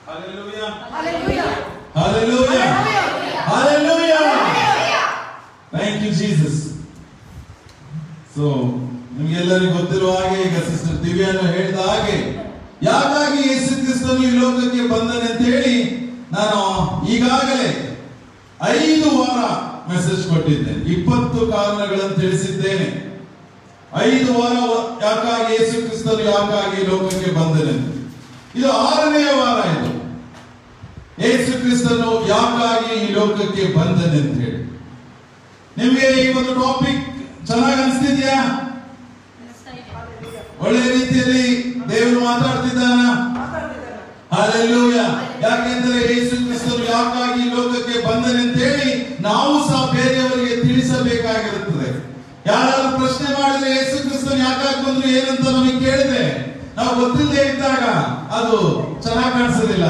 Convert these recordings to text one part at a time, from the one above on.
Hallelujah. Hallelujah. Hallelujah. Hallelujah. Thank you Jesus. So ನಿಮಗೆಲ್ಲರಿಗೂ ಗೊತ್ತಿರುವ ಹಾಗೆ ಈಗ ಸಿಸ್ಟರ್ ದಿವ್ಯಾನು ಹೇಳಿದ ಹಾಗೆ ಯಾಕಾಗಿ ಯೇಸು ಕ್ರಿಸ್ತನು ಈ ಲೋಕಕ್ಕೆ ಬಂದನೆ ಅಂತ ಹೇಳಿ ನಾನು ಈಗಾಗಲೇ 5 ವಾರ ಮೆಸೇಜ್ ಕೊಟ್ಟಿದ್ದೇನೆ. 20 ಕಾರಣಗಳನ್ನು ತಿಳಿಸಿದ್ದೇನೆ. 5 ವಾರ ಯಾಕಾಗಿ ಯೇಸು ಕ್ರಿಸ್ತನು ಯಾಕಾಗಿ ಲೋಕಕ್ಕೆ ಬಂದನೆ. ಇದು 6ನೇ ವಾರ. ಇದು ಯೇಸು ಕ್ರಿಸ್ತನು ಯಾಕಾಗಿ ಈ ಲೋಕಕ್ಕೆ ಬಂದನೆ ಅಂತ ಹೇಳಿ ನಿಮಗೆ ಈ ಒಂದು ಟಾಪಿಕ್ ಚೆನ್ನಾಗಿ ಅನಿಸ್ತಿದ್ಯಾ? ಒಳ್ಳೆ ರೀತಿಯಲ್ಲಿ ದೇವರು ಮಾತಾಡ್ತಿದ್ದಾನ. ಹಲ್ಲೆಲೂಯಾ. ಯಾಕೆಂದ್ರೆ ಯೇಸು ಕ್ರಿಸ್ತನು ಯಾಕಾಗಿ ಈ ಲೋಕಕ್ಕೆ ಬಂದನೆ ಅಂತ ಹೇಳಿ ನಾವು ಸಹ ಬೇರೆಯವರಿಗೆ ತಿಳಿಸಬೇಕಾಗಿರುತ್ತದೆ. ಯಾರಾದ್ರೂ ಪ್ರಶ್ನೆ ಮಾಡಿದ್ರೆ ಯೇಸು ಕ್ರಿಸ್ತನು ಯಾಕಾಗಿ ಬಂದ್ರು ಏನಂತ ನಮಗೆ ಕೇಳಿದ್ರೆ ನಾವು ಗೊತ್ತಿಲ್ಲದೆ ಇದ್ದಾಗ ಅದು ಚೆನ್ನಾಗಿ ಕಾಣಿಸೋದಿಲ್ಲ.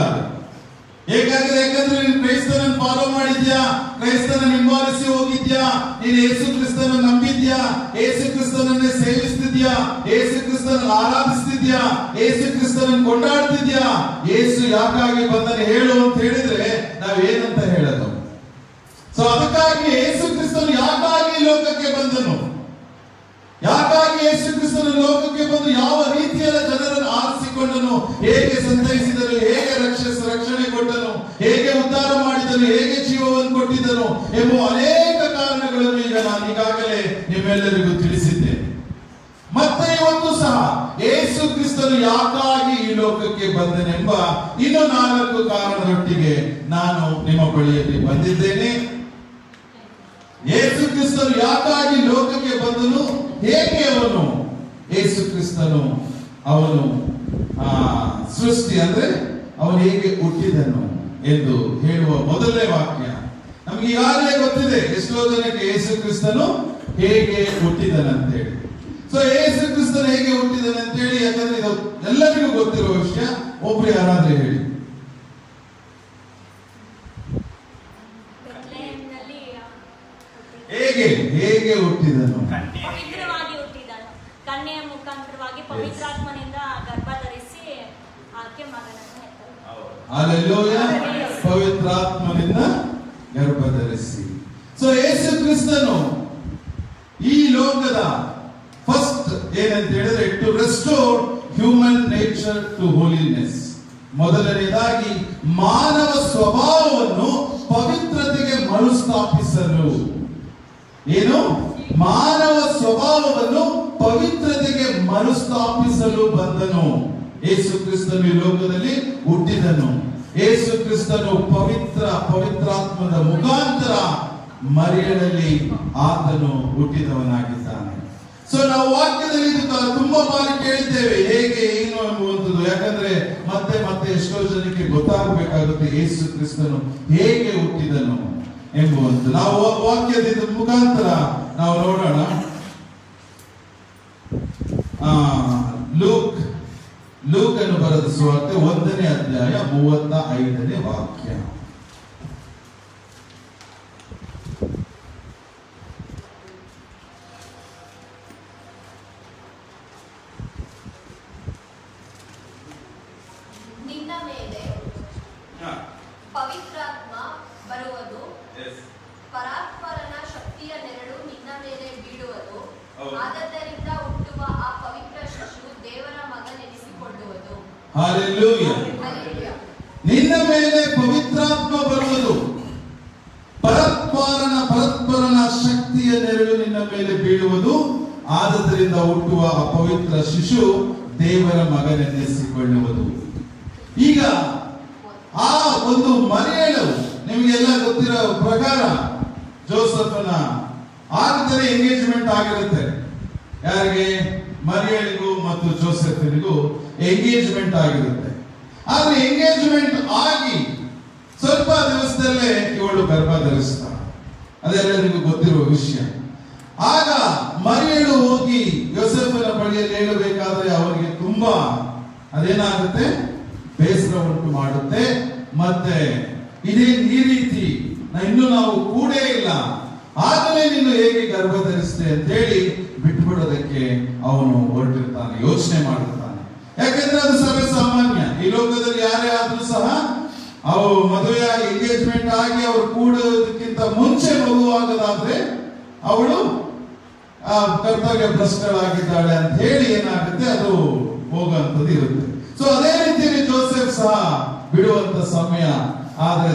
ಯಾಕಂದ್ರೆ ನೀನು ಕ್ರೈಸ್ತನನ್ನು ಫಾಲೋ ಮಾಡಿದ್ಯಾ, ಕ್ರೈಸ್ತನನ್ನು ಹಿಂಬಾಲಿಸಿ ಹೋಗಿದ್ಯಾ, ನೀನು ಯೇಸು ಕ್ರಿಸ್ತನನ್ನು ನಂಬಿದ್ಯಾ, ಯೇಸು ಕ್ರಿಸ್ತನನ್ನೇ ಸೇವಿಸ್ತಿದ್ಯಾ, ಯೇಸು ಕ್ರಿಸ್ತನನ್ನು ಆರಾಧಿಸ್ತಿದ್ಯಾ, ಯೇಸು ಕ್ರಿಸ್ತನನ್ನು ಕೊಂಡಾಡ್ತಿದ್ಯಾ, ಯೇಸು ಯಾಕಾಗಿ ಬಂದನೆ ಹೇಳು ಅಂತ ಹೇಳಿದ್ರೆ ನಾವೇನಂತ ಹೇಳೋದು? ಸೊ ಅದಕ್ಕಾಗಿ ಯೇಸು ಕ್ರಿಸ್ತನು ಯಾಕಾಗಿ ಲೋಕಕ್ಕೆ ಬಂದನು, ಯಾಕಾಗಿ ಯೇಸು ಕ್ರಿಸ್ತನು ಲೋಕಕ್ಕೆ ಬಂದು ಯಾವ ರೀತಿಯಲ್ಲ ಜನರನ್ನು ಆರಿಸಿಕೊಂಡನು, ಹೇಗೆ ಸಂತೈಸಿದನು, ಹೇಗೆ ರಕ್ಷಣೆ ಕೊಟ್ಟನು, ಹೇಗೆ ಉದ್ಧಾರ ಮಾಡಿದನು, ಹೇಗೆ ಜೀವವನ್ನು ಕೊಟ್ಟಿದ್ದನು ಎಂಬ ಅನೇಕ ಕಾರಣಗಳನ್ನು ಈಗ ನಾನು ಈಗಾಗಲೇ ನಿಮ್ಮೆಲ್ಲರಿಗೂ ತಿಳಿಸಿದ್ದೇನೆ. ಮತ್ತೆ ಇವತ್ತು ಸಹ ಯೇಸು ಕ್ರಿಸ್ತನು ಯಾಕಾಗಿ ಈ ಲೋಕಕ್ಕೆ ಬಂದನೆಂಬ ಇನ್ನು 4 ಕಾರಣದೊಟ್ಟಿಗೆ ನಾನು ನಿಮ್ಮ ಬಳಿಯಲ್ಲಿ ಬಂದಿದ್ದೇನೆ. ಯೇಸು ಕ್ರಿಸ್ತನು ಯಾಕಾಗಿ ಲೋಕಕ್ಕೆ ಬಂದನು, ಹೇಗೆ ಅವನು ಯೇಸು ಕ್ರಿಸ್ತನು ಅವನು ಸೃಷ್ಟಿ ಅಂದ್ರೆ ಅವನು ಹೇಗೆ ಹುಟ್ಟಿದನು ಎಂದು ಹೇಳುವ ಮೊದಲನೇ ವಾಕ್ಯ ನಮ್ಗೆ ಈಗಾಗಲೇ ಗೊತ್ತಿದೆ. ಎಷ್ಟೋ ಜನಕ್ಕೆ ಯೇಸು ಕ್ರಿಸ್ತನು ಹೇಗೆ ಹುಟ್ಟಿದನಂತೇಳಿ. ಸೊ ಯೇಸು ಕ್ರಿಸ್ತನು ಹೇಗೆ ಹುಟ್ಟಿದನಂತೇಳಿ ಯಾಕಂದ್ರೆ ಇದು ಎಲ್ಲರಿಗೂ ಗೊತ್ತಿರುವ ವಿಷಯ. ಒಬ್ರು ಯಾರಾದ್ರೂ ಹೇಳಿ. ಹೇಗೆ ಹುಟ್ಟಿದನು? ಪವಿತ್ರವಾಗಿ ಹುಟ್ಟಿದನು. ಕನ್ಯೆಯ ಮುಖಾಂತರವಾಗಿ ಪವಿತ್ರಾತ್ಮನಿಂದ ಗರ್ಭ ಧರಿಸಿ ಆಕೆ ಮಗನನ್ನು ಹೆತ್ತಳು. ಹಲ್ಲೆಲೂಯಾ. ಪವಿತ್ರಾತ್ಮನಿಂದ ಗರ್ಭ ಧರಿಸಿ. ಸೊ ಯೇಸು ಕ್ರಿಸ್ತನು ಈ ಲೋಕದ ಫಸ್ಟ್ ಏನಂತ ಹೇಳಿದ್ರೆ to restore human nature to holiness. ಮೊದಲನೇದಾಗಿ ಮಾನವ ಸ್ವಭಾವವನ್ನು ಪವಿತ್ರತೆಗೆ ಮರುಸ್ಥಾಪಿಸಲು. ಏನು? ಮಾನವ ಸ್ವಭಾವವನ್ನು ಪವಿತ್ರತೆಗೆ ಮರುಸ್ಥಾಪಿಸಲು ಬಂದನು. ಯೇಸು ಕ್ರಿಸ್ತನು ಈ ಲೋಕದಲ್ಲಿ ಹುಟ್ಟಿದನು. ಯೇಸು ಕ್ರಿಸ್ತನು ಪವಿತ್ರಾತ್ಮದ ಮುಖಾಂತರ ಮರಿಯಳಲ್ಲಿ ಆತನು ಹುಟ್ಟಿದವನಾಗಿದ್ದಾನೆ. ಸೊ ನಾವು ವಾಕ್ಯದಲ್ಲಿ ತುಂಬಾ ಬಾರಿ ಕೇಳಿದ್ದೇವೆ ಹೇಗೆ ಏನು ಎಂಬುವಂಥದ್ದು. ಯಾಕಂದ್ರೆ ಮತ್ತೆ ಎಷ್ಟೋ ಜನಕ್ಕೆ ಗೊತ್ತಾಗಬೇಕಾಗುತ್ತೆ ಯೇಸು ಕ್ರಿಸ್ತನು ಹೇಗೆ ಹುಟ್ಟಿದನು ಎಂಬುವಂಥದ್ದು. ನಾವು ವಾಕ್ಯದ ಮುಖಾಂತರ ನಾವು ನೋಡೋಣ. ಲೂಕನು ಬರೆದ ಸುವಾರ್ತೆ 1ನೇ ಅಧ್ಯಾಯ 35ನೇ ವಾಕ್ಯ. ನಿನ್ನ ಮೇಲೆ ಪವಿತ್ರಾತ್ಮ ಬರುವುದು, ಪರಾತ್ಪರನ ಶಕ್ತಿಯ ನೆರಳು ನಿನ್ನ ಮೇಲೆ ಬೀಳುವುದು, ಆದ್ದರಿಂದ ಹುಟ್ಟುವ ಆ ಪವಿತ್ರ ಶಿಶು ದೇವರ ಮಗನೆನಿಸಿಕೊಳ್ಳುವುದು. ಹಲ್ಲೆಲೂಯಾ. ನಿನ್ನ ಮೇಲೆ ಪವಿತ್ರಾತ್ಮ ಬರುವುದು, ಪರಾತ್ಪರನ ಶಕ್ತಿಯ ನೆರಳು ನಿನ್ನ ಮೇಲೆ ಬೀಳುವುದು, ಆದ್ದರಿಂದ ಹುಟ್ಟುವ ಆ ಪವಿತ್ರ ಶಿಶು ದೇವರ ಮಗನೆನಿಸಿಕೊಳ್ಳುವುದು. ಈಗ ಆ ಒಂದು ಮರಿಯಳು ನಿಮಗೆಲ್ಲ ಗೊತ್ತಿರೋ ಪ್ರಕಾರ ಜೋಸಫನ ಆಗಲೇ ಎಂಗೇಜ್ಮೆಂಟ್ ಆಗಿರುತ್ತೆ. ಯಾರಿಗೆ? ಮರಿಯಳಿಗೂ ಮತ್ತು ಜೋಸೆಫನಿಗೂ ಎಂಗೇಜ್ಮೆಂಟ್ ಆಗಿರುತ್ತೆ. ಆದ್ರೆ ಎಂಗೇಜ್ಮೆಂಟ್ ಆಗಿ ಸ್ವಲ್ಪ ದಿವಸದಲ್ಲೇ ಇವಳು ಗರ್ಭ ಧರಿಸ್ತಾಳೆ. ಅದೆಲ್ಲರಿಗೂ ಗೊತ್ತಿರುವ ವಿಷಯ. ಆಗ ಮರಿಯಳು ಹೋಗಿ ಯೋಸೆಫನ ಬಳಿಯಲ್ಲಿ ಹೇಳಬೇಕಾದ್ರೆ ಅವರಿಗೆ ತುಂಬಾ ಅದೇನಾಗುತ್ತೆ, ಬೇಸರ ಉಂಟು ಮಾಡುತ್ತೆ. ಮತ್ತೆ ಇದೇ ಈ ರೀತಿ ಇನ್ನು ನಾವು ಕೂಡೇ ಇಲ್ಲ, ಆಗಲೇ ನೀನು ಹೇಗೆ ಗರ್ಭ ಧರಿಸಿದೆ ಅಂತ ಹೇಳಿ ಬಿಟ್ಬಿಡೋದಕ್ಕೆ ಅವನು ಹೊರಟಿರ್ತಾನೆ, ಯೋಚನೆ ಮಾಡಿರ್ತಾನೆ. ಯಾಕೆಂದ್ರೆ ಅದು ಸರ್ವೇ ಸಾಮಾನ್ಯ. ಈ ಲೋಕದಲ್ಲಿ ಯಾರೇ ಆದ್ರೂ ಸಹ ಅವರು ಮದುವೆಯಾಗಿ ಎಂಗೇಜ್ಮೆಂಟ್ ಆಗಿ ಅವರು ಕೂಡೋದಕ್ಕಿಂತ ಮುಂಚೆ ಮಗುವಾಗದಾದ್ರೆ ಅವಳು ಕರ್ತವ್ಯ ಭ್ರಷ್ಟಳಾಗಿದ್ದಾಳೆ ಅಂತ ಹೇಳಿ ಏನಾಗುತ್ತೆ, ಅದು ಹೋಗುವಂಥದ್ದು ಇರುತ್ತೆ. ಸೊ ಅದೇ ರೀತಿಯಲ್ಲಿ ಜೋಸೆಫ್ ಸಹ ಬಿಡುವಂತ ಸಮಯ. ಆದ್ರೆ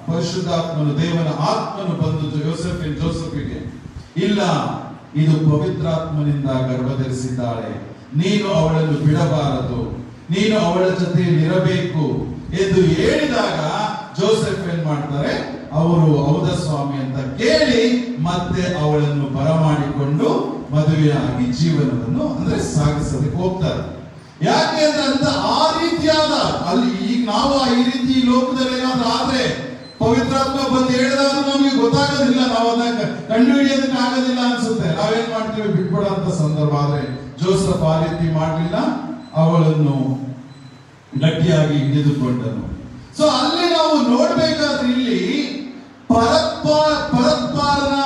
ಪರಿಶುದ್ಧಾತ್ಮನು, ದೇವರ ಆತ್ಮನು ಬಂದು ಜೋಸೆಫಿಗೆ ಇಲ್ಲ, ಇದು ಪವಿತ್ರಾತ್ಮನಿಂದ ಗರ್ಭಧರಿಸಿದ್ದಾಳೆ, ನೀನು ಅವಳನ್ನು ಬಿಡಬಾರದು, ನೀನು ಅವಳ ಜೊತೆಯಲ್ಲಿ ಇರಬೇಕು ಎಂದು ಹೇಳಿದಾಗ ಜೋಸೆಫ್ ಏನ್ ಮಾಡ್ತಾರೆ, ಅವರು ಹೌದಾ ಸ್ವಾಮಿ ಅಂತ ಕೇಳಿ ಮತ್ತೆ ಅವಳನ್ನು ಬರಮಾಡಿಕೊಂಡು ಮದುವೆಯಾಗಿ ಜೀವನವನ್ನು ಅಂದ್ರೆ ಸಾಗಿಸೋದಕ್ಕೆ ಹೋಗ್ತಾರೆ. ಯಾಕೆ ಅಂದ್ರೆ ಆ ರೀತಿಯಾದ ಅಲ್ಲಿ ಈಗ ನಾವು ಈ ರೀತಿ ಲೋಕದಲ್ಲಿ ಏನಾದ್ರೂ ಆದ್ರೆ ಪವಿತ್ರಾತ್ಮ ಬಂದು ಹೇಳಿದಾದ್ರೂ ನಮಗೆ ಗೊತ್ತಾಗೋದಿಲ್ಲ, ನಾವು ಅದನ್ನ ಕಂಡು ಹಿಡಿಯೋದಕ್ಕೆ ಆಗೋದಿಲ್ಲ ಅನ್ಸುತ್ತೆ. ನಾವೇನ್ ಮಾಡ್ತೀವಿ, ಬಿಟ್ಬಿಡೋಂತ ಸಂದರ್ಭ. ಆದ್ರೆ ಜೋಸೆಫ್ ಆ ರೀತಿ ಮಾಡಲಿಲ್ಲ, ಅವಳನ್ನು ಗಟ್ಟಿಯಾಗಿ ಹಿಡಿದುಕೊಂಡನು. ಸೊ ಅಲ್ಲಿ ನಾವು ನೋಡ್ಬೇಕಾದ್ರೆ ಇಲ್ಲಿ ಪರತ್ಪಾರನ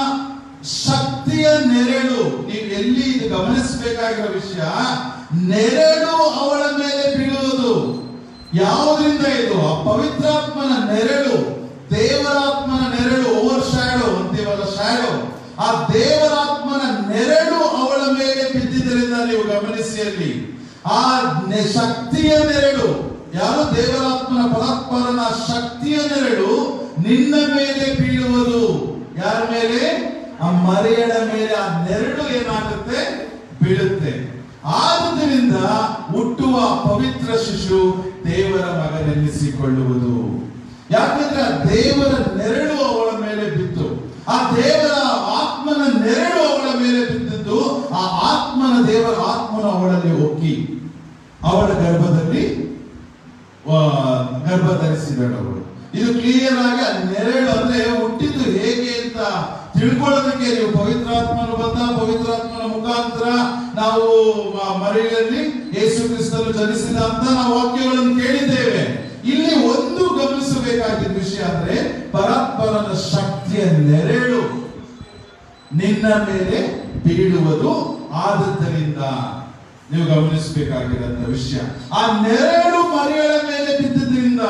ಶಕ್ತಿಯ ನೆರಳು, ನೀವು ಎಲ್ಲಿ ಇದು ಗಮನಿಸಬೇಕಾಗಿರೋ ವಿಷಯ, ನೆರಳು ಅವಳ ಮೇಲೆ ಬೀಳುವುದು. ಯಾವುದರಿಂದ ಇದು? ಆ ಪವಿತ್ರಾತ್ಮನ ನೆರಳು, ದೇವರಾತ್ಮನ ನೆರಳು, ಓವರ್ ಶ್ಯಾಡೋ ಅಂತೀವಲ್ಲ, ಶ್ಯಾಡೋ, ಆ ದೇವರಾತ್ಮನ ನೆರಳು ಅವಳ ಮೇಲೆ ಬಿದ್ದಿದ್ದರಿಂದ ನೀವು ಗಮನಿಸಿ ಅಲ್ಲಿ ಆ ಶಕ್ತಿಯ ನೆರಳು, ಯಾರು? ದೇವರಾತ್ಮನ ಪರಾತ್ಪರನ ಶಕ್ತಿಯ ನೆರಳು ನಿನ್ನ ಮೇಲೆ ಬೀಳುವುದು. ಯಾರ ಮೇಲೆ? ಆ ಮರಿಯಳ ಮೇಲೆ ಆ ನೆರಳು ಏನಾಗುತ್ತೆ, ಬೀಳುತ್ತೆ. ಆದುದರಿಂದ ಹುಟ್ಟುವ ಪವಿತ್ರ ಶಿಶು ದೇವರ ಮಗನೆನ್ನಿಸಿಕೊಳ್ಳುವುದು. ಯಾಕಂದ್ರೆ ಆ ದೇವರ ನೆರಳು ಅವಳ ಮೇಲೆ ಬಿತ್ತು, ಆ ದೇವರ ಆತ್ಮನ ನೆರಳು ಅವಳ ಮೇಲೆ ಬಿದ್ದಿದ್ದು, ಆ ಆತ್ಮನ ದೇವರ ಆತ್ಮನ ಅವಳಲ್ಲಿ ಒಕ್ಕಿ ಅವಳ ಗರ್ಭದಲ್ಲಿ ಗರ್ಭ ಧರಿಸಿದಳು ಅವಳು. ಇದು ಕ್ಲಿಯರ್ ಆಗಿ ಆ ನೆರಳು ಅಂದ್ರೆ ಹುಟ್ಟಿದ್ದು ಹೇಗೆ ಅಂತ ತಿಳ್ಕೊಳ್ಳೋದಕ್ಕೆ ನೀವು ಪವಿತ್ರಾತ್ಮನು ಬಂದ, ಪವಿತ್ರಾತ್ಮನ ಮುಖಾಂತರ ನಾವು ಮರಿಯಲ್ಲಿ ಯೇಸು ಕ್ರಿಸ್ತನು ಜನಿಸಿದ ಅಂತ ನಾವು ವಾಕ್ಯಗಳನ್ನು ಕೇಳಿದ್ದೇವೆ. ಇಲ್ಲಿ ಒಂದು ಗಮನಿಸಬೇಕಾಗಿದ್ದ ವಿಷಯ ಅಂದ್ರೆ ಪರಾತ್ಪರನ ಶಕ್ತಿಯ ನೆರಳು ನಿನ್ನ ಮೇಲೆ ಬೀಳುವುದು. ಆದದ್ದರಿಂದ ನೀವು ಗಮನಿಸಬೇಕಾಗಿರೋಂಥ ವಿಷಯ, ಆ ನೆರಳು ಮರಿಯಳ ಮೇಲೆ ಬಿದ್ದಿದ್ದರಿಂದ,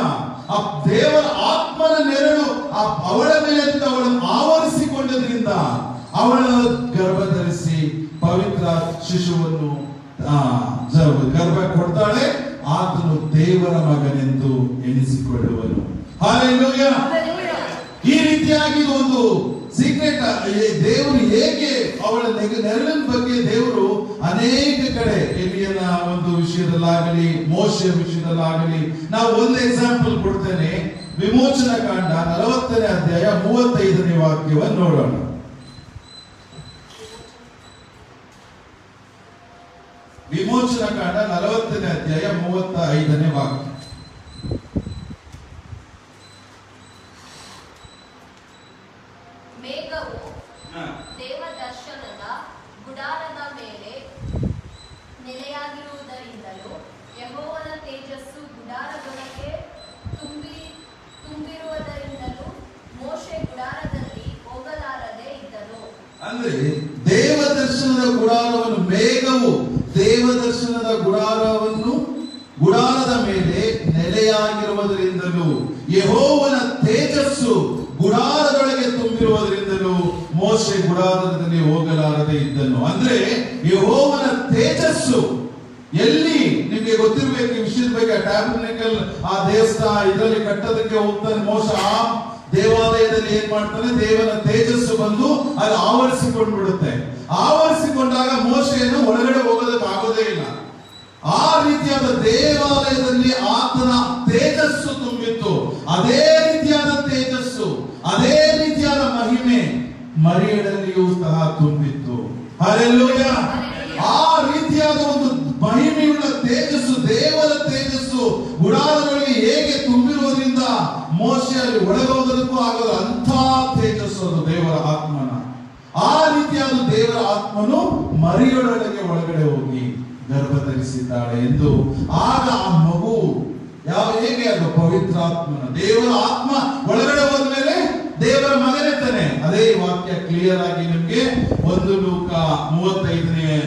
ಆ ದೇವರ ಆತ್ಮನ ನೆರಳು ಅವಳ ಮೇಲೆ ಅವಳನ್ನು ಆವರಿಸಿಕೊಂಡದ್ರಿಂದ ಅವಳ ಗರ್ಭ ಧರಿಸಿ ಪವಿತ್ರ ಶಿಶುವನ್ನು ಗರ್ಭ ಕೊಡ್ತಾಳೆ. ಆತನು ದೇವರ ಮಗನೆಂದು ಎನಿಸಿಕೊಳ್ಳುವನು. ಹಾಲೆಲೂಯ. ಈ ರೀತಿಯಾಗಿ ಒಂದು ಸೀಕ್ರೆಟ್, ದೇವರು ಹೇಗೆ ಅವಳ ನೆರಳಿನ ಬಗ್ಗೆ ದೇವರು ಅನೇಕ ಕಡೆ, ಎಲಿಯನ ಒಂದು ವಿಷಯದಲ್ಲಾಗಲಿ, ಮೋಶೆಯ ವಿಷಯದಲ್ಲಾಗಲಿ, ನಾವು ಒಂದು ಎಕ್ಸಾಂಪಲ್ ಕೊಡ್ತೇನೆ. ವಿಮೋಚನಾ ಕಾಂಡ 40ನೇ ಅಧ್ಯಾಯ 35ನೇ ವಾಕ್ಯವನ್ನು ನೋಡೋಣ. ವಿಮೋಚನಾ ಕಾಂಡ 40ನೇ ಅಧ್ಯಾಯ 35ನೇ ವಾಕ್ಯ. ಮೇಘವು ದೇವದರ್ಶನದ ಗುಡಾರದ ಮೇಲೆ ನೆಲೆಯಾಗಿರುವುದರಿಂದಲೂ ಯೆಹೋವನ ತೇಜಸ್ಸು ಗುಡಾರದೊಳಗೆ ತುಂಬಿರುವುದರಿಂದಲೂ ಮೋಶೆ ಗುಡಾರದಲ್ಲಿ ಹೋಗಲಾರದೆ ಇದ್ದನು. ಅಂದ್ರೆ ದೇವದರ್ಶನದ ಗುಡಾರವನ್ನು, ಮೇಘವು ದೇವದರ್ಶನದ ಗುಡಾರದ ಮೇಲೆ ನೆಲೆಯಾಗಿರುವುದರಿಂದಲೂ ಯೆಹೋವನ ತೇಜಸ್ಸು ಗುಡಾರದೊಳಗೆ ತುಂಬಿರುವುದರಿಂದಲೂ ಮೋಶೆ ಗುಡಾರದಲ್ಲಿ ಹೋಗಲಾರದೆ ಇದ್ದನು. ಅಂದ್ರೆ ಯೆಹೋವನ ತೇಜಸ್ಸು ಎಲ್ಲಿ, ನಿಮಗೆ ಗೊತ್ತಿರಬೇಕು ಈ ವಿಷಯದ ಬಗ್ಗೆ. ಟ್ಯಾಬರ್ನಕಲ್, ಆ ದೇವಸ್ಥಾನ ಇದರಲ್ಲಿ ಕಟ್ಟೋದಕ್ಕೆ ಹೋಗ್ತಾನೆ ಮೋಶ. ಆ ದೇವಾಲಯದಲ್ಲಿ ಏನ್ ಮಾಡ್ತಾನೆ, ದೇವನ ತೇಜಸ್ಸು ಬಂದು ಅಲ್ಲಿ ಆವರಿಸಿಕೊಂಡು ಬಿಡುತ್ತೆ. ಆವರಿಸಿಕೊಂಡಾಗ ಮೋಶೆಯನ್ನು ಒಳಗಡೆ ಹೋಗೋದಕ್ಕೆ ಆಗೋದೇ ಇಲ್ಲ. ಆ ರೀತಿಯಾದ ದೇವಾಲಯದಲ್ಲಿ ಆತನ ತೇಜಸ್ಸು ತುಂಬಿತ್ತು. ಅದೇ ರೀತಿಯಾದ ತೇಜಸ್ಸು, ಅದೇ ರೀತಿಯಾದ ಮಹಿಮೆ ಮರಿಯಳಲ್ಲಿಯೂ ಸಹ ತುಂಬಿತ್ತು. ಹಲ್ಲೆಲೂಯ. ಆ ರೀತಿಯಾದ ಒಂದು ಮಹಿಮೆಯುಳ್ಳ ತೇಜಸ್ಸು, ದೇವರ ತೇಜಸ್ಸು ಗುಡಾರದೊಳಗೆ ಹೇಗೆ ತುಂಬಿರುವುದರಿಂದ ಮೋಶೆ ಅಲ್ಲಿ ಒಳಗೋಗೋದಕ್ಕೂ ಆಗೋದು. ಅಂಥ ತೇಜಸ್ಸು ಅದು ದೇವರ ಆತ್ಮನ. ಆ ರೀತಿಯಾದ ದೇವರ ಆತ್ಮನು ಮರಿಯೊಳಗೆ ಒಳಗಡೆ ಹೋಗಿ ಗರ್ಭ ಧರಿಸಿದ್ದಾಳೆ ಎಂದು. ಆಗ ಆ ಮಗು ಹೇಗೆ ಅದು ಪವಿತ್ರಾತ್ಮನ, ದೇವರ ಆತ್ಮ ಒಳಗಡೆ ಹೋದ್ಮೇಲೆ ದೇವರ ದೇವರ ಮಗನೇ ತಾನೆ. ಅದೇ ಈ ವಾಕ್ಯ ಕ್ಲಿಯರ್ ಆಗಿ ನಿಮ್ಗೆ 1 ಲೂಕ 35ನೇ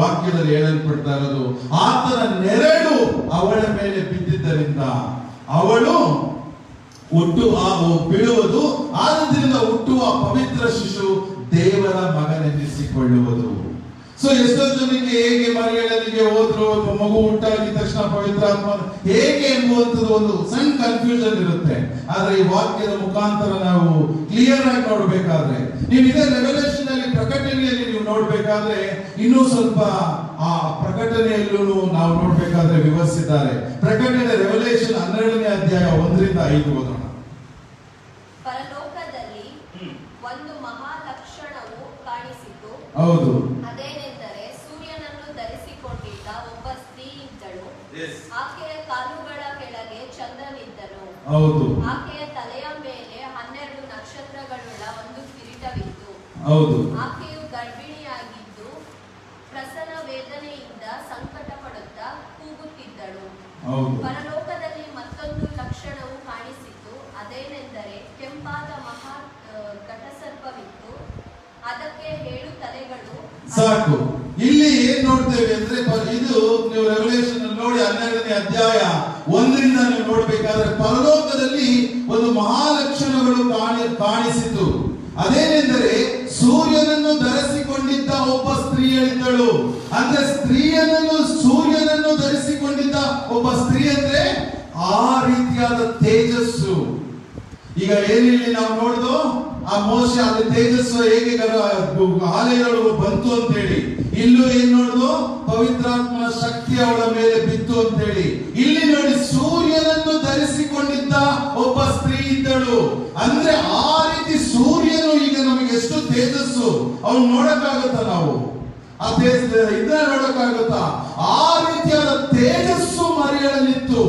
ವಾಕ್ಯದಲ್ಲಿ ಹೇಳಲ್ಪಡ್ತಾ ಇರೋದು. ಆತನ ನೆರಳು ಅವಳ ಮೇಲೆ ಬಿದ್ದಿದ್ದರಿಂದ ಅವಳು ಬೀಳುವುದು, ಆದ್ದರಿಂದ ಹುಟ್ಟುವ ಪವಿತ್ರ ಶಿಶು ದೇವರ ಮಗನೆನ್ನಿಸಿಕೊಳ್ಳುವುದು. ಸೊ ಎಷ್ಟೋ ಜನಕ್ಕೆ ಹೇಗೆ ಮರಿಯಳಿಗೆ ಹೋದ್ರು, ಮಗು ಹುಟ್ಟಾಗಿದ ತಕ್ಷಣ ಪವಿತ್ರಾತ್ಮ ಹೇಗೆ ಎಂಬುವಂಥದ್ದು ಒಂದು ಸಣ್ಣ ಕನ್ಫ್ಯೂಷನ್ ಇರುತ್ತೆ. ಆದ್ರೆ ಈ ವಾಕ್ಯದ ಮುಖಾಂತರ ನಾವು ಕ್ಲಿಯರ್ ಆಗಿ ನೋಡ್ಬೇಕಾದ್ರೆ, ನೀವು ಇದೇ ರೆವಲ್ಯೂಷನ್ ಅಲ್ಲಿ, ಪ್ರಕಟಣೆಯಲ್ಲಿ ನೀವು ನೋಡ್ಬೇಕಾದ್ರೆ ಇನ್ನೂ ಸ್ವಲ್ಪ ಆ ಪ್ರಕಟಣೆಯಲ್ಲೂ ನಾವು ನೋಡ್ಬೇಕಾದ್ರೆ ವಿವರಿಸಿದ್ದಾರೆ. ಪ್ರಕಟಣೆ ರೆವಲ್ಯೂಷನ್ 12ನೇ ಅಧ್ಯಾಯ 1ರಿಂದ 5 ಓದೋಣ. ಪರಲೋಕದಲ್ಲಿ ಒಂದು ಮಹಾಲಕ್ಷಣವು ಕಾಣಿಸಿತು. ಹೌದು, ಅದೇನೆಂದರೆ ಸೂರ್ಯನನ್ನು ಧರಿಸಿಕೊಂಡಿದ್ದ ಒಬ್ಬ ಸ್ತ್ರೀ ಇದ್ದಳು. ಆಕೆಯ ಕಾಲುಗಳ ಕೆಳಗೆ ಚಂದ್ರನಿದ್ದನು. ಹೌದು, ಆಕೆಯ ತಲೆಯ ಮೇಲೆ 12 ನಕ್ಷತ್ರಗಳುಳ್ಳ ಒಂದು ಕಿರೀಟವಿತ್ತು. ಹೌದು, ಆಕೆಯು ಗರ್ಭಿಣಿಯಾಗಿದ್ದು ಪ್ರಸವ ವೇದನೆಯಿಂದ ಸಂಕಟ ಪಡುತ್ತಾ ಕೂಗುತ್ತಿದ್ದಳು. ಹೌದು. ಪರಲೋಕದಲ್ಲಿ ಮತ್ತೊಂದು ಲಕ್ಷಣವು ಕಾಣಿಸಿತು. ಅದೇನೆಂದರೆ ಕೆಂಪಾದ ಮಹಾ ಘಟಸರ್ಪವಿತ್ತು. ಅದಕ್ಕೆ 7 ತಲೆಗಳು. ಸಾಕು. ಇಲ್ಲಿ ಏನ್ ನೋಡ್ತೇವೆ ಅಂದ್ರೆ, ಇದು ನೀವು ರೆವಲ್ಯೂಷನ್ ನೋಡಿ 12ನೇ ಅಧ್ಯಾಯ 1ರಿಂದ ನೀವು ನೋಡ್ಬೇಕಾದ್ರೆ ಪರಲೋಕದಲ್ಲಿ ಒಂದು ಮಹಾಲಕ್ಷಣಗಳು ಕಾಣಿಸಿತು. ಅದೇನೆಂದರೆ ಸೂರ್ಯನನ್ನು ಧರಿಸಿಕೊಂಡಿದ್ದ ಒಬ್ಬ ಸ್ತ್ರೀಯಳಿದ್ದಳು. ಅಂದ್ರೆ ಸೂರ್ಯನನ್ನು ಧರಿಸಿಕೊಂಡಿದ್ದ ಒಬ್ಬ ಸ್ತ್ರೀ ಅಂದ್ರೆ ಆ ರೀತಿಯಾದ ತೇಜಸ್ಸು. ಈಗ ಏನಿಲ್ಲಿ ನಾವು ನೋಡಿದು, ಆ ಮೋಶೆ ಅಲ್ಲಿ ತೇಜಸ್ಸು ಹೇಗೆ ಆಲಯದೊಳಗೆ ಬಂತು ಅಂತ ಹೇಳಿ, ಇಲ್ಲೂ ಏನ್ ನೋಡುದು, ಪವಿತ್ರಾತ್ಮನ ಶಕ್ತಿ ಅವಳ ಮೇಲೆ ಬಿತ್ತು ಅಂತ ಹೇಳಿ. ಇಲ್ಲಿ ನೋಡಿ, ಸೂರ್ಯನನ್ನು ಧರಿಸಿಕೊಂಡಿದ್ದ ಒಬ್ಬ ಸ್ತ್ರೀ ಇದ್ದಳು. ಅಂದ್ರೆ ಆ ರೀತಿ ಸೂರ್ಯನು ಈಗ ನಮಗೆ ಎಷ್ಟು ತೇಜಸ್ಸು, ಅವ್ನು ನೋಡಕ್ಕಾಗುತ್ತಾ? ನಾವು ಆ ಇದನ್ನ ನೋಡಕ್ಕಾಗುತ್ತಾ? ಆ ರೀತಿಯಾದ ತೇಜಸ್ಸು ಮರಿಯಳಲ್ಲಿತ್ತು.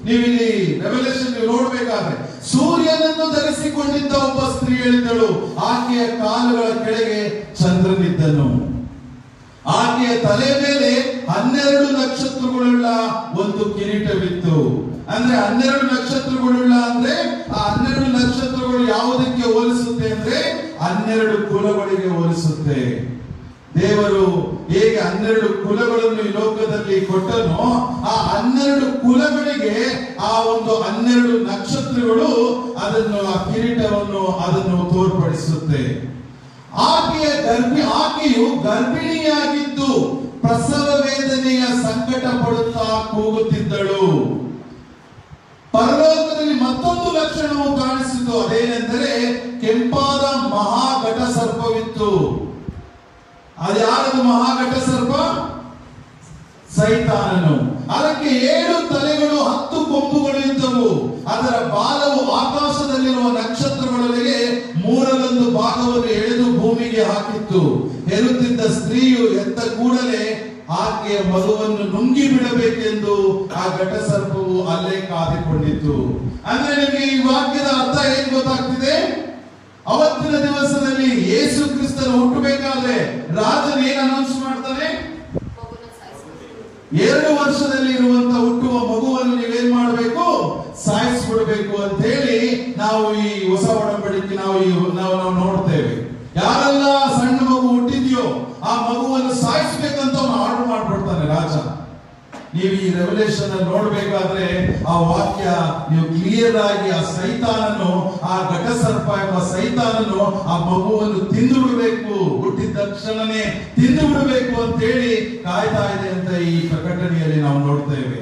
ನೀವಿಲ್ಲಿ ರೆವಲ್ಯೂಷನ್ ನೀವು ನೋಡ್ಬೇಕಾದ್ರೆ ಸೂರ್ಯನನ್ನು ಧರಿಸಿಕೊಂಡಿದ್ದ ಒಬ್ಬ ಸ್ತ್ರೀ ಹೇಳಿದಳು. ಆಕೆಯ ಕಾಲುಗಳ ಕೆಳಗೆ ಚಂದ್ರನಿದ್ದನು. ಆಕೆಯ ತಲೆ ಮೇಲೆ 12 ನಕ್ಷತ್ರಗಳುಳ್ಳ ಒಂದು ಕಿರೀಟವಿತ್ತು. ಅಂದ್ರೆ 12 ನಕ್ಷತ್ರಗಳುಳ್ಳ ಅಂದ್ರೆ ಆ 12 ನಕ್ಷತ್ರಗಳು ಯಾವುದಕ್ಕೆ ಹೋಲಿಸುತ್ತೆ ಅಂದ್ರೆ 12 ಕುಲಗಳಿಗೆ ಹೋಲಿಸುತ್ತೆ. ದೇವರು ಹೇಗೆ 12 ಕುಲಗಳನ್ನು ಈ ಲೋಕದಲ್ಲಿ ಕೊಟ್ಟನೋ, ಆ 12 ಕುಲಗಳಿಗೆ ಆ ಒಂದು 12 ನಕ್ಷತ್ರಗಳು ಅದನ್ನು, ಆ ಕಿರೀಟವನ್ನು ಅದನ್ನು ತೋರ್ಪಡಿಸುತ್ತೆ. ಆಕೆಯು ಗರ್ಭಿಣಿಯಾಗಿದ್ದು ಪ್ರಸವ ವೇದನೆಯ ಸಂಕಟ ಪಡುತ್ತಾ ಕೂಗುತ್ತಿದ್ದಳು. ಪರಲೋಕದಲ್ಲಿ ಮತ್ತೊಂದು ಲಕ್ಷಣವು ಕಾಣಿಸಿತು. ಅದೇನೆಂದರೆ ಕೆಂಪಾದ ಮಹಾಘಟ ಸರ್ಪವಿತ್ತು. ಅದ್ಯಾರದು ಮಹಾಘಟ ಸರ್ಪ? ಸೈತಾನನು. ಅದಕ್ಕೆ 7 ತಲೆಗಳು 10 ಕೊಂಬುಗಳು ಇದ್ದವು. ಅದರ ಬಾಲವು ಆಕಾಶದಲ್ಲಿರುವ ನಕ್ಷತ್ರಗಳೊಳಗೆ 1/3 ಭಾಗವನ್ನು ಎಳೆದು ಭೂಮಿಗೆ ಹಾಕಿತ್ತು. ಹೆರುತ್ತಿದ್ದ ಸ್ತ್ರೀಯು ಎದ್ದ ಕೂಡಲೇ ಆಕೆಯ ಮಗುವನ್ನು ನುಂಗಿ ಬಿಡಬೇಕೆಂದು ಆ ಘಟ ಸರ್ಪವು ಅಲ್ಲೇ ಕಾದಿಕೊಂಡಿತ್ತು. ಅಂದ್ರೆ ನಿಮಗೆ ಈ ವಾಕ್ಯದ ಅರ್ಥ ಏನ್ ಗೊತ್ತಾಗ್ತಿದೆ? ಅವತ್ತಿನ ದಿವಸದಲ್ಲಿ ಯೇಸು ಕ್ರಿಸ್ತನು ಹುಟ್ಟಬೇಕಾದ್ರೆ ರಾಜನು ಏನ್ ಅನೌನ್ಸ್ ಮಾಡ್ತಾನೆ? 2 ವರ್ಷದಲ್ಲಿ ಇರುವಂತ ಹುಟ್ಟುವ ಮಗುವನ್ನು ನೀವೇನ್ ಮಾಡಬೇಕು? ಸಾಯಿಸ್ಬಿಡ್ಬೇಕು ಅಂತ ಹೇಳಿ ನಾವು ಈ ಹೊಸ ಒಡಂಬಡಿಕೆ ನಾವು ನೋಡ್ತೇವೆ. ಯಾರೆಲ್ಲ ಸಣ್ಣ ಮಗು ಹುಟ್ಟಿದ್ಯೋ ಆ ಮಗುವನ್ನು ಸಾಯಿಸ್ಬೇಕಂತ ಅವನು ಆರ್ಡರ್ ಮಾಡ್ಬಿಡ್ತಾನೆ ರಾಜ. ನೀವು ಈ ರೆವಲ್ಯೂಷನ್ ನೋಡ್ಬೇಕಾದ್ರೆ ಆ ವಾಕ್ಯ ನೀವು ಕ್ಲಿಯರ್ ಆಗಿ, ಆ ಸೈತಾನನು, ಆ ಘಟಸರ್ಪ ಎಂಬ ಸೈತಾನನು ಆ ಮಗುವನ್ನು ತಿಂದು ಬಿಡಬೇಕು, ಹುಟ್ಟಿದ ತಕ್ಷಣನೇ ತಿಂದು ಬಿಡಬೇಕು ಅಂತ ಹೇಳಿ ಕಾಯ್ತಾ ಇದೆ ಅಂತ ಈ ಪ್ರಕಟಣೆಯಲ್ಲಿ ನಾವು ನೋಡ್ತೇವೆ.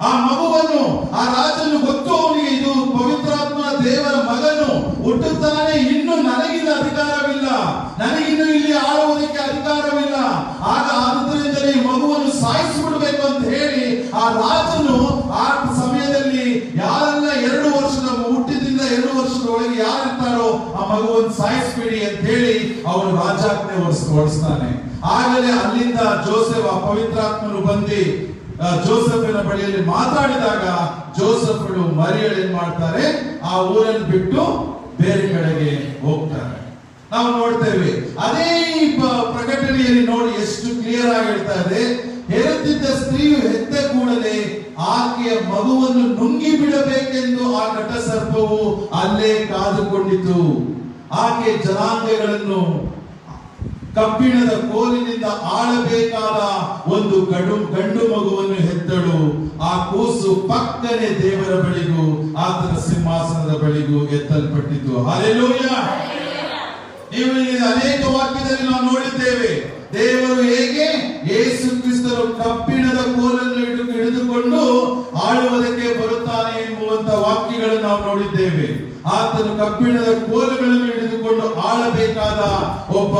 ಆ ಮಗುವನ್ನು ಆ ರಾಜನು ಗೊತ್ತು, ಅವನಿಗೆ ಇದು ಪವಿತ್ರಾತ್ಮ ದೇವರ ಮಗನು ಹುಟ್ಟುತ್ತಾನೆ, ಇನ್ನು ನನಗಿನ್ನ ಅಧಿಕಾರವಿಲ್ಲ, ನನಗಿನ್ನು ಇಲ್ಲಿ ಆಳುವುದಕ್ಕೆ ಅಧಿಕಾರವಿಲ್ಲ, ಆಗ ಆದುದರಿಂದಲೇ ಈ ಮಗುವನ್ನು ಸಾಯಿಸಿಬಿಡಬೇಕು ಅಂತ ಹೇಳಿ ಆ ರಾಜನು ಆ ಸಮಯದಲ್ಲಿ ಯಾರೆಲ್ಲ 2 ವರ್ಷದ ಹುಟ್ಟಿದಿಂದ 2 ವರ್ಷದ ಒಳಗೆ ಯಾರಿರ್ತಾರೋ ಆ ಮಗುವನ್ನು ಸಾಯಿಸಬೇಡಿ ಅಂತ ಹೇಳಿ ಅವನು ರಾಜಾಜ್ಞೆ ಹೊರಡಿಸ್ತಾನೆ. ಆಗಲೇ ಅಲ್ಲಿಂದ ಜೋಸೆಫ್, ಆ ಪವಿತ್ರಾತ್ಮನು ಬಂದು ಜೋಸೆಫನ ಬಳಿಯಲ್ಲಿ ಮಾತಾಡಿದಾಗ ಜೋಸೆಫಳು ಮರಿಯಳು ಏನ್ ಮಾಡ್ತಾರೆ? ಆ ಊರನ್ನು ಬಿಟ್ಟು ಬೇರೆ ಕಡೆಗೆ ಹೋಗ್ತಾರೆ. ನಾವು ನೋಡ್ತೇವೆ. ಅದೇ ಪ್ರಕಟಣೆಯಲ್ಲಿ ನೋಡಿ ಎಷ್ಟು ಕ್ಲಿಯರ್ ಆಗಿ ಹೇಳ್ತಾ ಇದೆ. ಹೆರುತ್ತಿದ್ದ ಸ್ತ್ರೀಯು ಹೆತ್ತ ಕೂಡಲೇ ಆಕೆಯ ಮಗುವನ್ನು ನುಂಗಿ ಬಿಡಬೇಕೆಂದು ಆ ಘಟ ಸರ್ಪವು ಅಲ್ಲೇ ಕಾದುಕೊಂಡಿತು. ಆಕೆ ಜನಾಂಗಗಳನ್ನು ಕಬ್ಬಿಣದ ಕೋಲಿನಿಂದ ಆಳಬೇಕಾದ ಒಂದು ಗಂಡು ಮಗುವನ್ನು ಹೆತ್ತಳು. ಆ ಕೂಸು ಪಕ್ಕನೆ ದೇವರ ಬಳಿಗೂ ಆತನ ಸಿಂಹಾಸನದ ಬಳಿಗೂ ಎತ್ತಲ್ಪಟ್ಟಿತು. ಹಲ್ಲೆಲೂಯಾ. ನೀವು ಇಲ್ಲಿ ಅನೇಕ ವಾಕ್ಯದಲ್ಲಿ ನಾವು ನೋಡಿದ್ದೇವೆ, ದೇವರು ಹೇಗೆ ಯೇಸು ಕ್ರಿಸ್ತರು ಕಬ್ಬಿಣದ ಕೋಲನ್ನು ಹಿಡಿದುಕೊಂಡು ಆಳುವುದಕ್ಕೆ ಬರುತ್ತಾನೆ ಎಂಬುವಂತ ವಾಕ್ಯಗಳನ್ನು ನಾವು ನೋಡಿದ್ದೇವೆ. ಆತನು ಕಬ್ಬಿಣದ ಕೋಲುಗಳನ್ನು ಹಿಡಿದುಕೊಂಡು ಆಳಬೇಕಾದ ಒಬ್ಬ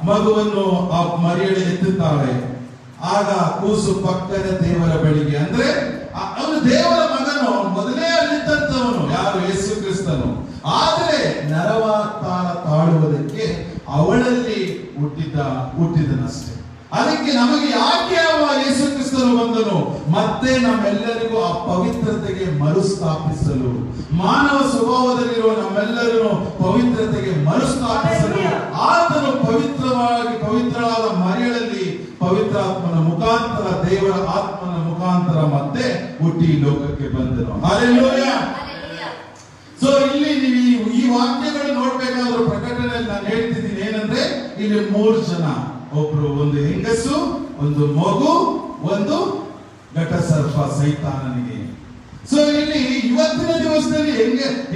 ಮಗುವನ್ನು ಆ ಮರಿಯಳು ಎತ್ತುತ್ತಾಳೆ. ಆಗ ಕೂಸು ಪಕ್ಕದ ದೇವರ ಬಳಿಗೆ, ಅಂದ್ರೆ ಅವನು ದೇವರ ಮಗನು, ಮೊದಲೇ ಅಲ್ಲಿದ್ದಂಥವನು ಯಾರು? ಯೇಸು ಕ್ರಿಸ್ತನು. ಆದರೆ ನರವತಾರ ತಾಳುವುದಕ್ಕೆ ಅವಳಲ್ಲಿ ಹುಟ್ಟಿದನಷ್ಟೇ. ಅದಕ್ಕೆ ನಮಗೆ ಯಾಕೆ ಯೇಸು ಕ್ರಿಸ್ತನು ಬಂದನು? ಮತ್ತೆ ನಮ್ಮೆಲ್ಲರಿಗೂ ಆ ಪವಿತ್ರತೆಗೆ ಮರುಸ್ಥಾಪಿಸಲು, ಮಾನವ ಸ್ವಭಾವದಲ್ಲಿರುವ ನಮ್ಮೆಲ್ಲರೂ ಪವಿತ್ರತೆಗೆ ಮರುಸ್ಥಾಪಿಸಲು ಆತನು ಪವಿತ್ರವಾದ ಮರಿಯಳಲ್ಲಿ ಪವಿತ್ರಾತ್ಮನ ಮುಖಾಂತರ, ದೇವರ ಆತ್ಮನ ಮುಖಾಂತರ ಮತ್ತೆ ಹುಟ್ಟಿ ಲೋಕಕ್ಕೆ ಬಂದನು. ಹಲ್ಲೆಲೂಯಾ. ಸೊ ಇಲ್ಲಿ ನೀವು ಈ ವಾಕ್ಯಗಳು ನೋಡ್ಬೇಕಾದ್ರೂ ಪ್ರಕಟಣೆಯಲ್ಲಿ ನಾನು ಹೇಳ್ತಿದ್ದೀನಿ ಏನಂದ್ರೆ, ಇಲ್ಲಿ 3 ಜನ, ಒಬ್ರು ಒಂದು ಹೆಂಗಸು, ಒಂದು ಮಗು, ಒಂದು ಘಟಸರ್ಪ ಸೈತಾನನಿಗೆ. ಸೊ ಇಲ್ಲಿ ಇವತ್ತಿನ ದಿವಸದಲ್ಲಿ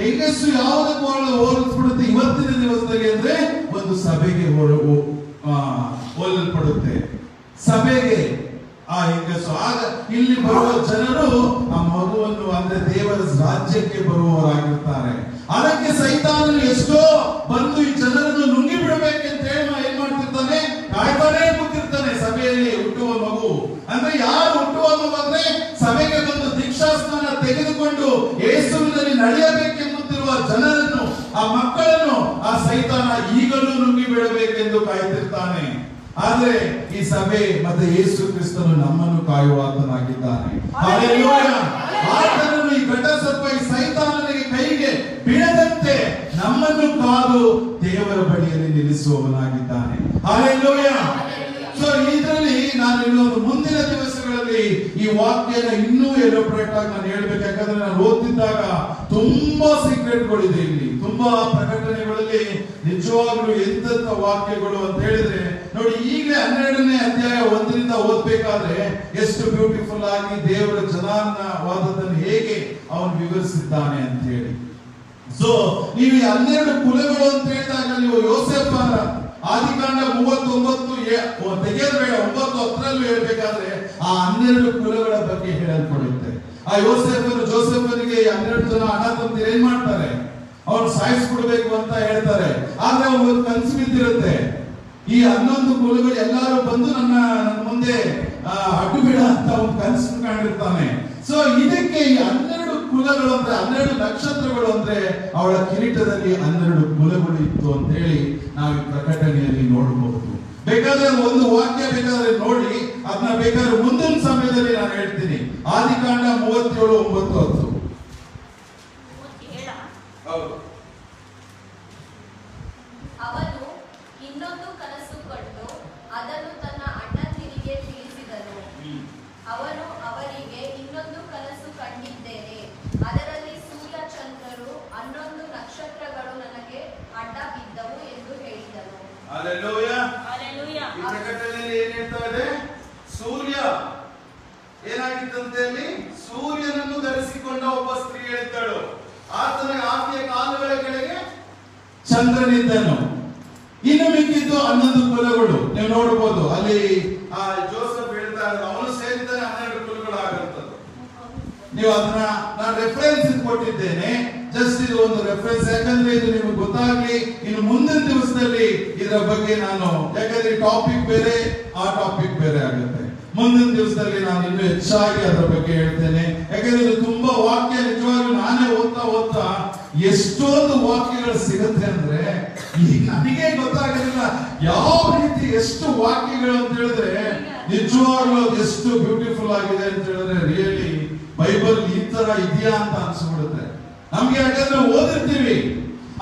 ಹೆಂಗಸು ಯಾವುದಕ್ಕೆ ಹೋಲಿಸ್ಬಿಡುತ್ತೆ ಇವತ್ತಿನ ದಿವಸದಲ್ಲಿ ಅಂದ್ರೆ ಒಂದು ಸಭೆಗೆ ಹೋಲಲ್ಪಡುತ್ತೆ. ಸಭೆಗೆ ಆ ಹೆಂಗಸು. ಆಗ ಇಲ್ಲಿ ಬರುವ ಜನರು ಆ ಮಗುವನ್ನು, ಅಂದ್ರೆ ದೇವರ ರಾಜ್ಯಕ್ಕೆ ಬರುವವರಾಗಿರ್ತಾರೆ. ಅದಕ್ಕೆ ಸೈತಾನನು ಎಷ್ಟೋ ಬಂದು ಈ ಜನರನ್ನು ನುಂಗಿ ಬಿಡಬೇಕಂತ ಹೇಳಿ ಏನ್ ಮಾಡ್ತಿರ್ತಾನೆ? ಕಾಯ್ತಾನೆ ಕೂತಿರ್ತಾನೆ. ಸಭೆಯಲ್ಲಿ ಹುಟ್ಟುವ ಮಗು ಅಂದ್ರೆ ಯಾರು ಹುಟ್ಟುವ ಮಗು ಅಂದ್ರೆ ಸಭೆಗೆ ಬಂದು ದೀಕ್ಷಾಸ್ನಾನ ತೆಗೆದುಕೊಂಡು ಯೇಸುವಿನಲ್ಲಿ ನಡೆಯಬೇಕೆಂಬುತ್ತಿರುವ ಜನರನ್ನು, ಆ ಮಕ್ಕಳನ್ನು ಆ ಸೈತಾನ ಈಗಲೂ ನುಂಗಿ ಬಿಡಬೇಕೆಂದು ಕಾಯ್ತಿರ್ತಾನೆ. ಆದ್ರೆ ಈ ಸಭೆ ಮತ್ತೆ ಯೇಸು ಕ್ರಿಸ್ತನು ನಮ್ಮನ್ನು ಕಾಯುವಾತನಾಗಿದ್ದಾನೆ. ಹಲ್ಲೆಲೂಯಾ. ಆತನನ್ನು ಈ ಘಟಸರ್ಪ ಈ ಸೈತಾನನಿಗೆ ಕೈಗೆ ಬೀಳದಂತೆ ನಮ್ಮನ್ನು ಕಾದು ದೇವರ ಬಳಿಯಲ್ಲಿ ನಿಲ್ಲಿಸುವವನಾಗಿದ್ದಾನೆ. ಹಲ್ಲೆಲೂಯಾ. ಸೊ ಇದರಲ್ಲಿ ನಾನು ಇನ್ನೊಂದು ಮುಂದಿನ ದಿವಸಗಳಲ್ಲಿ ಈ ವಾಕ್ಯನ ಇನ್ನೂ ಎಲೋಬ್ರೇಟ್ ಆಗಿ ನಾನು ಹೇಳ್ಬೇಕು. ಯಾಕಂದ್ರೆ ನಾನು ಓದ್ತಿದ್ದಾಗ ತುಂಬಾ ಸೀಕ್ರೆಟ್ಗಳಿದೆ ಇಲ್ಲಿ, ತುಂಬಾ ಪ್ರಕಟಣೆಗಳಲ್ಲಿ ನಿಜವಾಗ್ಲೂ ಎಂತೆಂತ ವಾಕ್ಯಗಳು ಅಂತ ಹೇಳಿದ್ರೆ ನೋಡಿ. ಈಗಲೇ 12ನೇ ಅಧ್ಯಾಯ 1ರಿಂದ ಓದ್ಬೇಕಾದ್ರೆ ಎಷ್ಟು ಬ್ಯೂಟಿಫುಲ್ ಆಗಿ ದೇವರ ಜನಾಂಗವಾದದ್ದನ್ನು ಹೇಗೆ ಅವನು ವಿವರಿಸಿದ್ದಾನೆ ಅಂತ ಹೇಳಿ. ಸೊ ನೀವು 12 ಕುಲಗಳು ಅಂತ ಹೇಳಿದಾಗ ನೀವು ಯೋಸೇಫನ ಆದಿಕಾಂಡ 39 ತೆಗೆದ ಬೇಡ 9-10 ಹೇಳ್ಬೇಕಾದ್ರೆ ಆ 12 ಕುಲಗಳ ಬಗ್ಗೆ ಹೇಳಲ್ಪಡುತ್ತೆ. ಆ ಜೋಸೆಫನಿಗೆ 12 ಜನ ಅಣ್ಣ ತಮ್ಮಂದಿರು ಏನ್ ಮಾಡ್ತಾರೆ? ಅವ್ರು ಸಾಯಿಸ್ಬಿಡ್ಬೇಕು ಅಂತ ಹೇಳ್ತಾರೆ. ಆದ್ರೆ ಒಂದು ಕನಸು ಬಿದ್ದಿರುತ್ತೆ, ಈ 11 ಕುಲಗಳು ಎಲ್ಲಾರು ಬಂದು ನನ್ನ ಮುಂದೆ ಅಡ್ಡು ಬಿಡ ಅಂತ ಒಂದು ಕನಸು ಕಂಡಿರ್ತಾನೆ. ಸೊ ಇದಕ್ಕೆ ಈ 12 ಕುಲಗಳು ಅಂದ್ರೆ 12 ನಕ್ಷತ್ರಗಳು ಅಂದ್ರೆ ಅವಳ ಕಿರೀಟದಲ್ಲಿ 12 ಕುಲಗಳು ಇತ್ತು ಅಂತ ಹೇಳಿ ನಾವು ಈ ಪ್ರಕಟಣೆಯಲ್ಲಿ ನೋಡಬಹುದು. ಬೇಕಾದ್ರೆ ಒಂದು ವಾಕ್ಯ ಬೇಕಾದ್ರೆ ನೋಡಿ, ಅದನ್ನ ಬೇಕಾದ್ರೆ ಮುಂದಿನ ಸಮಯದಲ್ಲಿ ನಾನು ಹೇಳ್ತೀನಿ. ಆದಿಕಾಂಡ 37:9-10. ಹೌದು. ಅವನು ಇನ್ನೊಂದು ಕನಸು ಕಂಡು ಅದನ್ನು ತನ್ನ ಅಣ್ಣಂದಿರಿಗೆ ತಿಳಿಸಿದನು. ಅವನು ಅವರಿಗೆ, ಇನ್ನೊಂದು ಕನಸು ಕಂಡಿದ್ದೇನೆ, ಅದರಲ್ಲಿ ಸೂರ್ಯ ಚಂದ್ರರು 11 ನಕ್ಷತ್ರಗಳು ನನಗೆ ಅಡ್ಡ ಬಿದ್ದವು ಎಂದು ಹೇಳಿದನು. ಹಲ್ಲೆಲೂಯಾ. ಹಲ್ಲೆಲೂಯಾ. ಈ ಪ್ರಕಟಣೆಯಲ್ಲಿ ಏನ್ ಹೇಳ್ತಾ ಇದೆ? ಸೂರ್ಯ ಏನಾಗಿತ್ತಂತೆ? ಅಲ್ಲಿ ಸೂರ್ಯನನ್ನು ಧರಿಸಿಕೊಂಡ ಒಬ್ಬ ಸ್ತ್ರೀ ಹೇಳಿದ್ದಳು. ಆಕೆಯ ಕಾಲುಗಳ ಕೆಳಗೆ ಚಂದ್ರನಿದ್ದನು. ಇನ್ನು ಮಿಕ್ಕಿದ್ದು 11 ಕುಲಗಳು ನೀವು ನೋಡಬಹುದು. ಅಲ್ಲಿ ಆ ಜೋಸೆಫ್ ಹೇಳ್ತಾ ಇದ್ದಾರೆ, ಅವನು ಸೇರಿದರೆ 12 ಕುಲಗಳು ಆಗಿರುತ್ತದೆ. ನೀವು ಅದನ್ನ ನಾನು ರೆಫರೆನ್ಸ್ ಕೊಟ್ಟಿದ್ದೇನೆ, ಜಸ್ಟ್ ಇದು ಒಂದು ರೆಫರೆನ್ಸ್, ಯಾಕಂದ್ರೆ ಇದು ನಿಮಗೆ ಗೊತ್ತಾಗ್ಲಿ. ಇನ್ನು ಮುಂದಿನ ದಿವಸದಲ್ಲಿ ಇದರ ಬಗ್ಗೆ ನಾನು, ಯಾಕಂದ್ರೆ ಟಾಪಿಕ್ ಬೇರೆ ಆ ಟಾಪಿಕ್ ಬೇರೆ ಆಗುತ್ತೆ. ಮುಂದಿನ ದಿವಸದಲ್ಲಿ ನಾನು ಇನ್ನೂ ಹೆಚ್ಚಾಗಿ ಅದರ ಬಗ್ಗೆ ಹೇಳ್ತೇನೆ. ಯಾಕಂದ್ರೆ ಇದು ತುಂಬಾ ವಾಕ್ಯ, ನಿಜವಾಗ್ಲೂ ನಾನೇ ಓದ್ತಾ ಎಷ್ಟೊಂದು ವಾಕ್ಯಗಳು ಸಿಗುತ್ತೆ ಅಂದ್ರೆ ನನಗೆ ಗೊತ್ತಾಗಲಿಲ್ಲ ಯಾವ ರೀತಿ ಎಷ್ಟು ವಾಕ್ಯಗಳು ಅಂತ ಹೇಳಿದ್ರೆ ನಿಜವಾಗ್ಲೂ ಎಷ್ಟು ಬ್ಯೂಟಿಫುಲ್ ಆಗಿದೆ ಅಂತ ಹೇಳಿದ್ರೆ ರಿಯಲಿ ಬೈಬಲ್ ಈ ತರ ಇದೆಯಾ ಅಂತ ಅನ್ಸ್ಬಿಡುತ್ತೆ ನಮ್ಗೆ. ಯಾಕಂದ್ರೆ ಓದಿರ್ತೀವಿ,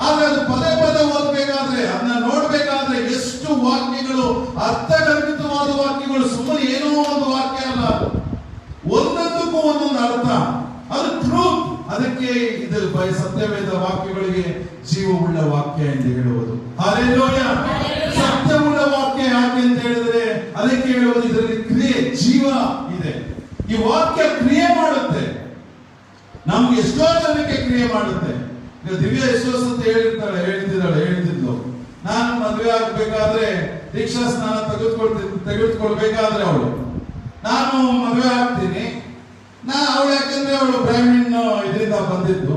ಆದ್ರೆ ಅದು ಪದೇ ಪದೇ ಓದ್ಬೇಕಾದ್ರೆ, ಅದನ್ನ ನೋಡ್ಬೇಕಾದ್ರೆ ಎಷ್ಟು ವಾಕ್ಯಗಳು, ಅರ್ಥಗರ್ಭಿತವಾದ ವಾಕ್ಯಗಳು, ಸುಮ್ಮನೆ ಏನೋ ಒಂದು ವಾಕ್ಯ ಅಲ್ಲ, ಒಂದೊಂದಕ್ಕೂ ಒಂದೊಂದು ಅರ್ಥ. ಅದು ಟ್ರೂತ್, ಅದಕ್ಕೆ ಅದಕ್ಕೆ ಇದು ಸತ್ಯವೇದ ವಾಕ್ಯಗಳಿಗೆ ಜೀವವುಳ್ಳ ವಾಕ್ಯ ಎಂದು ಹೇಳುವುದು. ಹಲ್ಲೆಲೂಯಾ. ಸತ್ಯವುಳ್ಳ ವಾಕ್ಯ ಯಾಕೆ ಅಂತ ಹೇಳಿದ್ರೆ ಅದಕ್ಕೆ ಹೇಳುವುದು ಇದರಲ್ಲಿ ಕ್ರಿಯೆ, ಜೀವ ಇದೆ. ಈ ವಾಕ್ಯ ಕ್ರಿಯೆ ಮಾಡುತ್ತೆ. ನಮ್ಗೆ ಎಷ್ಟೋ ಜನಕ್ಕೆ ಕ್ರಿಯೆ ಮಾಡುತ್ತೆ. ಈಗ ದಿವ್ಯ ಎಷ್ಟೋ ಸತಿ ಹೇಳ್ತಿದ್ಲು, ನಾನು ಮದುವೆ ಆಗ್ಬೇಕಾದ್ರೆ ದೀಕ್ಷಾ ಸ್ನಾನ ತೆಗೆದುಕೊಳ್ಬೇಕಾದ್ರೆ ಅವಳು, ನಾನು ಮದುವೆ ಆಗ್ತೀನಿ, ಅವಳು ಯಾಕಂದ್ರೆ ಅವಳು ಬ್ರಾಹ್ಮಣ ಇದರಿಂದ ಬಂದಿದ್ದು,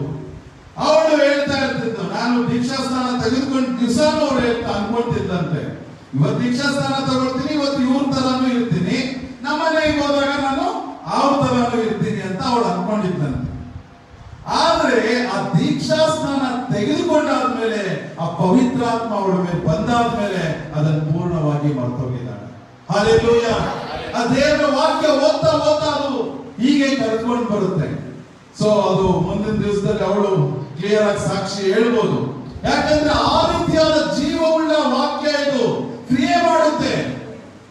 ಅವಳು ಹೇಳ್ತಾ ಇರ್ತಿದ್ದು, ನಾನು ದೀಕ್ಷಾ ಸ್ನಾನ ತೆಗೆದುಕೊಂಡ ದಿವಸನೂ ಅವಳು ಅನ್ಕೊಳ್ತಿದ್ದಂತೆ, ಇವತ್ತು ದೀಕ್ಷಾ ಸ್ನಾನ ತಗೊಳ್ತೀನಿ, ಇವತ್ತು ಇವ್ರ ತರಾನು ಇರ್ತೀನಿ, ನಮ್ಮನೆಗೆ ಹೋದಾಗ ನಾನು ಅವ್ರ ತರಾನು ಇರ್ತೀನಿ ಅಂತ ಅವಳು ಅನ್ಕೊಂಡಿದ್ದಂತೆ. ಆದ್ರೆ ಆ ದೀಕ್ಷಾ ಸ್ನಾನ ತೆಗೆದುಕೊಂಡಾದ್ಮೇಲೆ ಆ ಪವಿತ್ರಾತ್ಮ ಅವಳ ಮೇಲೆ ಬಂದಾದ್ಮೇಲೆ ಅದನ್ನು ಪೂರ್ಣವಾಗಿ ಮರ್ತೋಗಿದ್ದಾಳೆ. ಹಲ್ಲೆಲೂಯಾ. ಆ ದೇವರ ವಾಕ್ಯ ಓದ್ತಾ ಅದು ಹೀಗೆ ಕರ್ಕೊಂಡು ಬರುತ್ತೆ. ಸೊ ಅದು ಮುಂದಿನ ದಿವಸದಲ್ಲಿ ಅವಳು ಕ್ಲಿಯರ್ ಆಗಿ ಸಾಕ್ಷಿ ಹೇಳ್ಬೋದು. ಯಾಕಂದ್ರೆ ಆ ರೀತಿಯಾದ ಜೀವವುಳ್ಳ ವಾಕ್ಯ ಇದು, ಕ್ರಿಯೆ ಮಾಡುತ್ತೆ.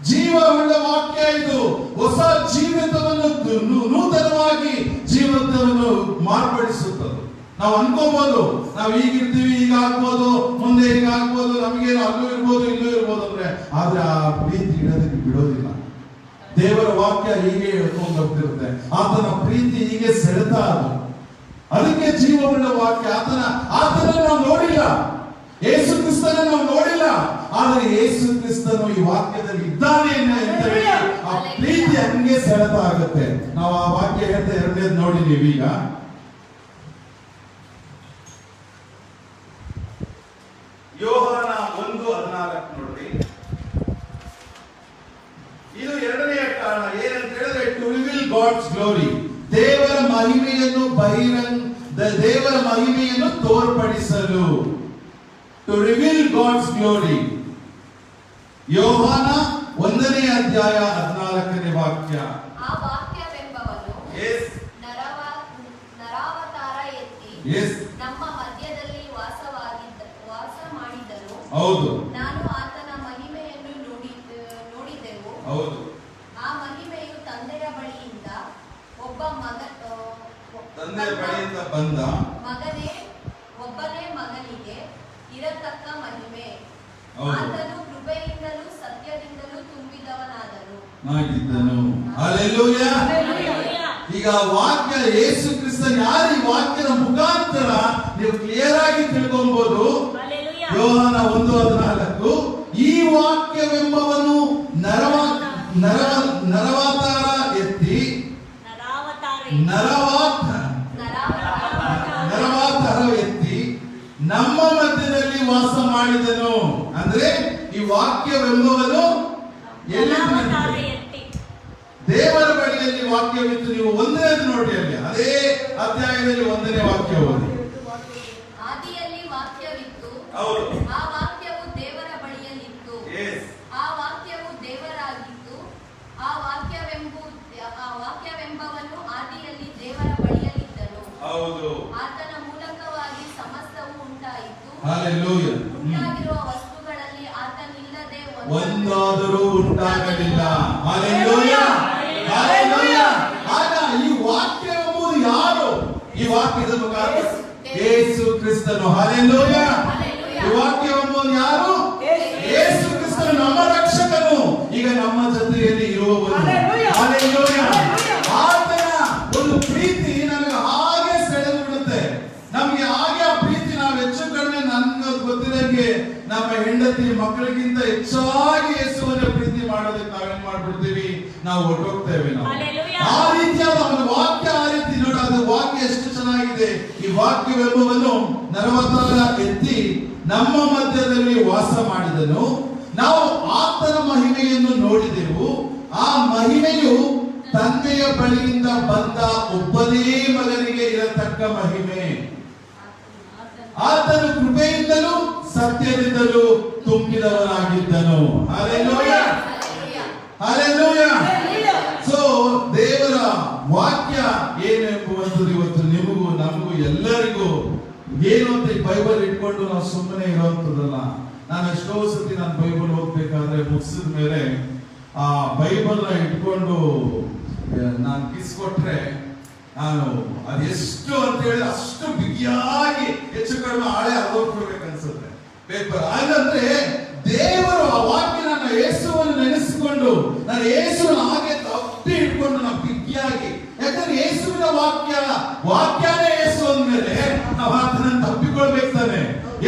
ಜೀವವುಳ್ಳ ವಾಕ್ಯ ಇದು ಹೊಸ ಜೀವಿತವನ್ನು ನೂತನವಾಗಿ ಜೀವಿತವನ್ನು ಮಾರ್ಪಡಿಸುತ್ತದೆ. ನಾವು ಅನ್ಕೋಬಹುದು, ನಾವು ಈಗಿರ್ತೀವಿ, ಈಗ ಆಗ್ಬೋದು, ಮುಂದೆ ಈಗ ಆಗ್ಬೋದು, ನಮಗೇನು ಅಲ್ಲೂ ಇರ್ಬೋದು ಇಲ್ಲೂ ಇರ್ಬೋದು ಅಂದ್ರೆ, ಆದ್ರೆ ಆ ಪ್ರೀತಿ ಇಡೋದಕ್ಕೆ ಬಿಡೋದಿಲ್ಲ. ದೇವರ ವಾಕ್ಯ ಹೀಗೆ ಹೇಳ್ಕೊಂಡು ಹೋಗ್ತಿರುತ್ತೆ. ಆತನ ಪ್ರೀತಿ ಹೀಗೆ ಸೆಳೆತಾ ಅದು. ಅದಕ್ಕೆ ಜೀವವುಳ್ಳ ವಾಕ್ಯ. ಆತನ ನಾವು ನೋಡಿಲ್ಲ, ಯೇಸು ಕ್ರಿಸ್ತನ ನಾವು ನೋಡಿಲ್ಲ, ಆದರೆ ಯೇಸು ಕ್ರಿಸ್ತನು ಈ ವಾಕ್ಯದಲ್ಲಿ ಇದ್ದಾನೆ ಅಂತ ಹೇಳಿ ಆ ಪ್ರೀತಿ ಹಂಗೆ ಸೆಳೆತ ಆಗುತ್ತೆ. ನಾವು ಆ ವಾಕ್ಯ ಹೇಳ್ತಾ ಎರಡನೇದು ನೋಡಿ ನೀವೀಗ ಯೋಹಾನ 1:14 ನೋಡ್ರಿ. ಇದು ಎರಡನೆಯ ಕಾರಣ ಏನಂತ ಹೇಳಿದ್ರೆ ಟು ರಿವೀಲ್ ಗಾಡ್ಸ್ ಗ್ಲೋರಿ, ದೇವರ ಮಹಿಮೆಯನ್ನು ತೋರ್ಪಡಿಸಲು. To reveal God's glory. ಯೋಹಾನ 1:14 ವಾಕ್ಯ. ಆ ವಾಕ್ಯವೆಂಬವನು ನರಾವತಾರ ಎತ್ತಿ ನಮ್ಮ ಮಧ್ಯದಲ್ಲಿ ವಾಸ ಮಾಡಿದನು. ಹೌದು. ನಾನು ಆತನ ಮಹಿಮೆಯನ್ನು ನೋಡಿದೆವು. ಹೌದು. ಆ ಮಹಿಮೆಯು ತಂದೆಯ ಬಳಿಯಿಂದ ಬಂದ ಒಬ್ಬನೇ ಮಗನಿಗೆ ಇರತಕ್ಕ ಮಹಿಮೆ. ಆತನು ಕೃಪೆಯಿಂದಲೂ ಸತ್ಯದಿಂದಲೂ ತುಂಬಿದವನಾದನು. ಹಲ್ಲೆಲೂಯಾ. ಈಗ ವಾಕ್ಯ ಯೇಸು ಕ್ರಿಸ್ತನ ಯಾರು, ಈ ವಾಕ್ಯದ ಮುಖಾಂತರ ನೀವು ಕ್ಲಿಯರ್ ಆಗಿ ತಿಳ್ಕೊಬಹುದು. ಯೋಹಾನ 1:14 ಈ ವಾಕ್ಯವೆಂಬವನು ನರವಾತಾರ ಎತ್ತಿ ನಮ್ಮ ಮಧ್ಯದಲ್ಲಿ ವಾಸ ಮಾಡಿದನು. ಅಂದ್ರೆ ಈ ವಾಕ್ಯವೆಂಬವನು ದೇವರ ಬಳಿಯಲ್ಲಿ ವಾಕ್ಯವಿತ್ತು. ನೀವು 1ನೇದು ನೋಡಿ, ಅಲ್ಲಿ ಅದೇ ಅಧ್ಯಾಯದಲ್ಲಿ 1ನೇ ವಾಕ್ಯ ಓದಿ. ಆದಿಯಲ್ಲಿ ವಾಕ್ಯವಿತ್ತು, ಹೌದು. ಆ ವಾಕ್ಯವು ದೇವರ ಬಳಿಯಲ್ಲಿತ್ತು, ಆ ವಾಕ್ಯವು ದೇವರಾಗಿತ್ತು. ಆ ವಾಕ್ಯವೆಂಬವನು ಆದಿಯಲ್ಲಿ ದೇವರ ಬಳಿಯಲ್ಲಿದ್ದನು. ಹೌದು. ಆತನ ಮೂಲಕವಾಗಿ ಸಮಸ್ತವು ಉಂಟಾಯಿತು. ಹಲ್ಲೆಲೂಯಾ. ಉಂಟಾಗಿರುವ ವಸ್ತುಗಳಲ್ಲಿ ಆತನಿಲ್ಲದೆ ಒಂದಾದರೂ ಉಂಟಾಗಲಿಲ್ಲ. ಹಲ್ಲೆಲೂಯಾ. ಹಲ್ಲೆಲೂಯಾ. ಆಗ ಈ ವಾಕ್ಯವೆಂಬುದು ಯಾರು? ಈ ವಾಕ್ಯದ ಮುಖಾಂತರ ಯೇಸು ಕ್ರಿಸ್ತನು. ಹಲ್ಲೆಲೂಯಾ. ಈ ವಾಕ್ಯವೆಂಬುದು ಯಾರು? ಯೇಸು ಕ್ರಿಸ್ತನು, ನಮ್ಮ ರಕ್ಷಕನು, ಈಗ ನಮ್ಮ ಜೊತೆಯಲ್ಲಿ ಇರುವವನು. ಹಲ್ಲೆಲೂಯಾ. ಆತನ ಒಂದು ಪ್ರೀತಿ ನಮಗೆ ಹಾಗೆ ಸೆಳೆದು ಬಿಡುತ್ತೆ. ನಮಗೆ ಹಾಗೆ ಆ ಪ್ರೀತಿ ನಾವು ಹೆಚ್ಚು ಕಡಿಮೆ ನನ್ಗೆ ಗೊತ್ತಿರಂಗೆ ನಮ್ಮ ಹೆಂಡತಿ ಮಕ್ಕಳಿಗಿಂತ ಹೆಚ್ಚಾಗಿ ಯೇಸುವನ್ನ ಪ್ರೀತಿ ಮಾಡೋದಕ್ಕೆ ನಾವೇನ್ ಮಾಡ್ಬಿಡ್ತೀವಿ, ನಾವು ಹೊರಟೋಗ್ತೇವೆ. ನಾವು ಆ ರೀತಿಯಾದ ಒಂದು ವಾಕ್ಯ, ಆ ರೀತಿ ನೋಡ, ಅದು ವಾಕ್ಯ ಎಷ್ಟು ಚೆನ್ನಾಗಿದೆ. ಈ ವಾಕ್ಯವೆಂಬುವನು ನರವತಾರ ಎತ್ತಿ ನಮ್ಮ ಮಧ್ಯದಲ್ಲಿ ವಾಸ ಮಾಡಿದನು. ನಾವು ಆತನ ಮಹಿಮೆಯನ್ನು ನೋಡಿದೆವು. ಆ ಮಹಿಮೆಯು ತಂದೆಯ ಬಳಿಯಿಂದ ಬಂದ ಒಬ್ಬನೇ ಮಗನಿಗೆ ಇರತಕ್ಕ ಮಹಿಮೆ. ಆತನು ಕೃಪೆಯಿಂದಲೂ ಸತ್ಯದಿಂದಲೂ ತುಂಬಿದವನಾಗಿದ್ದನು. ಹಲ್ಲೆಲೂಯಾ. ಹಲ್ಲೆಲೂಯಾ. ಸೊ ದೇವರ ವಾಕ್ಯ ಏನೆಂಬುವಂಥದ್ದು ಇವತ್ತು ನಿಮಗೂ ನಮಗೂ ಎಲ್ಲರಿಗೂ ಏನು ಅಂತ ಈ ಬೈಬಲ್ ಇಟ್ಕೊಂಡು ನಾವು ಸುಮ್ಮನೆ ಇರುವಂತದಲ್ಲ. ನಾನು ಎಷ್ಟೋ ಸತಿ ನಾನು ಬೈಬಲ್ ಓದ್ಬೇಕಾದ್ರೆ ಮುಗಿಸಿದ ಮೇಲೆ ಆ ಬೈಬಲ್ ನ ಇಟ್ಕೊಂಡು ನಾನು ಕಿಸ್ಕೊಟ್ರೆ ನಾನು ಅದೆಷ್ಟು ಅಂತ ಹೇಳಿದ್ರೆ ಅಷ್ಟು ಬಿಗಿಯಾಗಿ ಹೆಚ್ಚು ಕಡಿಮೆ ಆಳೆ ಅರ್ಧೋಗ್ಬಿಡ್ಬೇಕು ಅನ್ಸುತ್ತೆ ಪೇಪರ್. ಹಾಗಂದ್ರೆ ದೇವರು ಆ ವಾಕ್ಯ ನನ್ನ ಯೇಸುವನ್ನು ನೆನೆಸಿಕೊಂಡು ನಾನು ಯೇಸುವನ್ನು ಹಾಗೆ ತಪ್ಪಿ ಇಟ್ಕೊಂಡು ನಾವು ಬಿಗಿಯಾಗಿ, ಯಾಕಂದ್ರೆ ಯೇಸುವಿನ ವಾಕ್ಯನೇ ಯೇಸು ಅಂದ್ಮೇಲೆ ನಾವು ಆತನನ್ನು ತಪ್ಪಿಕೊಳ್ಬೇಕು ತಾನೆ.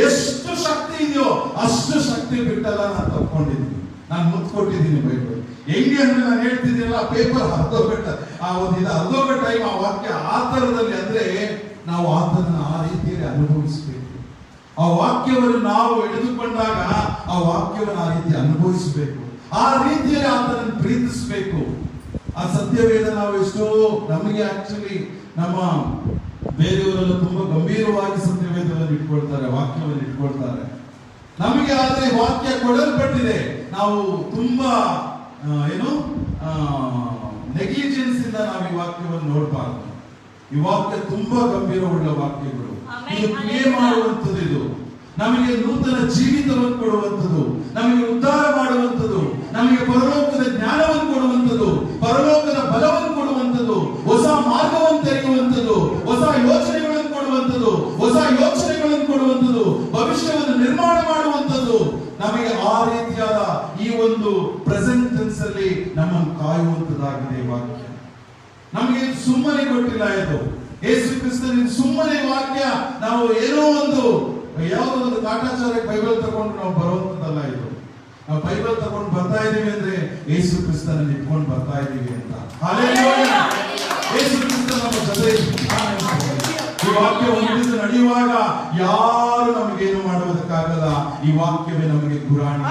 ಎಷ್ಟು ಶಕ್ತಿ ಇದೆಯೋ ಅಷ್ಟು ಶಕ್ತಿ ಬಿಟ್ಟಲ್ಲ ನಾನು ತಪ್ಕೊಂಡಿದ್ದೀನಿ, ನಾನು ಮುತ್ತು ಕೊಟ್ಟಿದ್ದೀನಿ ಬೈಬಲ್. ಹೆಂಗೆ ಅಂದ್ರೆ ನಾನು ಹೇಳ್ತಿದ್ದೀನಲ್ಲ, ಪೇಪರ್ ಅರ್ಧೋಗಟ್ಟ ಟೈಮ್ ಆ ವಾಕ್ಯ ಆ ತರದಲ್ಲಿ ಅಂದ್ರೆ ನಾವು ಆತನನ್ನ ಆ ರೀತಿಯಲ್ಲಿ ಅನುಭವಿಸಬೇಕು. ಆ ವಾಕ್ಯವನ್ನು ನಾವು ಹಿಡಿದುಕೊಂಡಾಗ ಆ ವಾಕ್ಯವನ್ನು ಆ ರೀತಿ ಅನುಭವಿಸಬೇಕು, ಆ ರೀತಿಯಲ್ಲಿ ಆತನನ್ನು ಪ್ರೀತಿಸಬೇಕು. ಆ ಸತ್ಯವೇದ ನಾವು ಎಷ್ಟೋ ನಮಗೆ ಆಕ್ಚುಲಿ ನಮ್ಮ ಬೇರೆಯವರೆಲ್ಲ ತುಂಬಾ ಗಂಭೀರವಾಗಿ ಸತ್ಯವೇದವನ್ನು ಇಟ್ಕೊಳ್ತಾರೆ, ವಾಕ್ಯವನ್ನು ಇಟ್ಕೊಳ್ತಾರೆ. ನಮಗೆ ಆದ್ರೆ ವಾಕ್ಯ ಕೊಡಲ್ಪಟ್ಟಿದೆ, ನಾವು ತುಂಬಾ ನೆಗ್ಲಿಜೆನ್ಸ್ ಇಂದ ನಾವು ಈ ವಾಕ್ಯವನ್ನು ನೋಡಬಾರದು. ಈ ವಾಕ್ಯ ತುಂಬಾ ಗಂಭೀರವುಳ್ಳ ವಾಕ್ಯಗಳು. ಇದು ಕ್ರಿಯೆ ಮಾಡುವಂಥದ್ದು, ಇದು ನಮಗೆ ನೂತನ ಜೀವಿತವನ್ನು ಕೊಡುವಂಥದ್ದು, ನಮಗೆ ಉದ್ಧಾರ ಮಾಡುವಂಥದ್ದು, ನಮಗೆ ಪರಲೋಕದ ಜ್ಞಾನವನ್ನು ಕೊಡುವಂಥದ್ದು, ಪರಲೋಕದ ಬಲವನ್ನು ಕೊಡುವಂಥದ್ದು, ಹೊಸ ಮಾರ್ಗವನ್ನು ತೆರೆಯುವಂಥದ್ದು, ಹೊಸ ಯೋಚನೆಗಳನ್ನು ಕೊಡುವಂಥದ್ದು, ಭವಿಷ್ಯವನ್ನು ನಿರ್ಮಾಣ ಮಾಡುವಂಥದ್ದು, ನಮಗೆ ಆ ರೀತಿಯಾದ ಈ ಒಂದು ಪ್ರೆಸೆಂಟ್ ಟೆನ್ಸ್ ಅಲ್ಲಿ ನಮ್ಮನ್ನು ಕಾಯುವಂಥದ್ದಾಗಿದೆ ವಾಕ್ಯ. ನಮಗೆ ಸುಮ್ಮನೆ ಕೊಟ್ಟಿಲ್ಲ ಇದು. ಯೇಸು ಕ್ರಿಸ್ತನ ಸುಮ್ಮನೆ ವಾಕ್ಯ ನಾವು ಏನೋ ಯಾವುದೋ ಒಂದು ಕಾಟಾಚಾರ ಬೈಬಲ್ ತಗೊಂಡು ನಾವು ಬರುವಂತದ್ದಲ್ಲ ಇದು. ನಾವು ಬೈಬಲ್ ತಗೊಂಡು ಬರ್ತಾ ಇದೀವಿ ಅಂದ್ರೆ ಯೇಸು ಕ್ರಿಸ್ತನಲ್ಲಿ ಇಟ್ಕೊಂಡು ಬರ್ತಾ ಇದೀವಿ ಅಂತ. ಹಲ್ಲೆಲೂಯಾ. ಯೇಸು ಕ್ರಿಸ್ತ ನಮ್ಮ ಜೊತೆ ಈ ವಾಕ್ಯ ಹೊಂದಿದ್ದು ನಡೆಯುವಾಗ ಯಾರು ನಮಗೇನು ಮಾಡುವುದಕ್ಕಾಗಲ್ಲ. ಈ ವಾಕ್ಯವೇ ನಮಗೆ ಗುರಾಣಿ.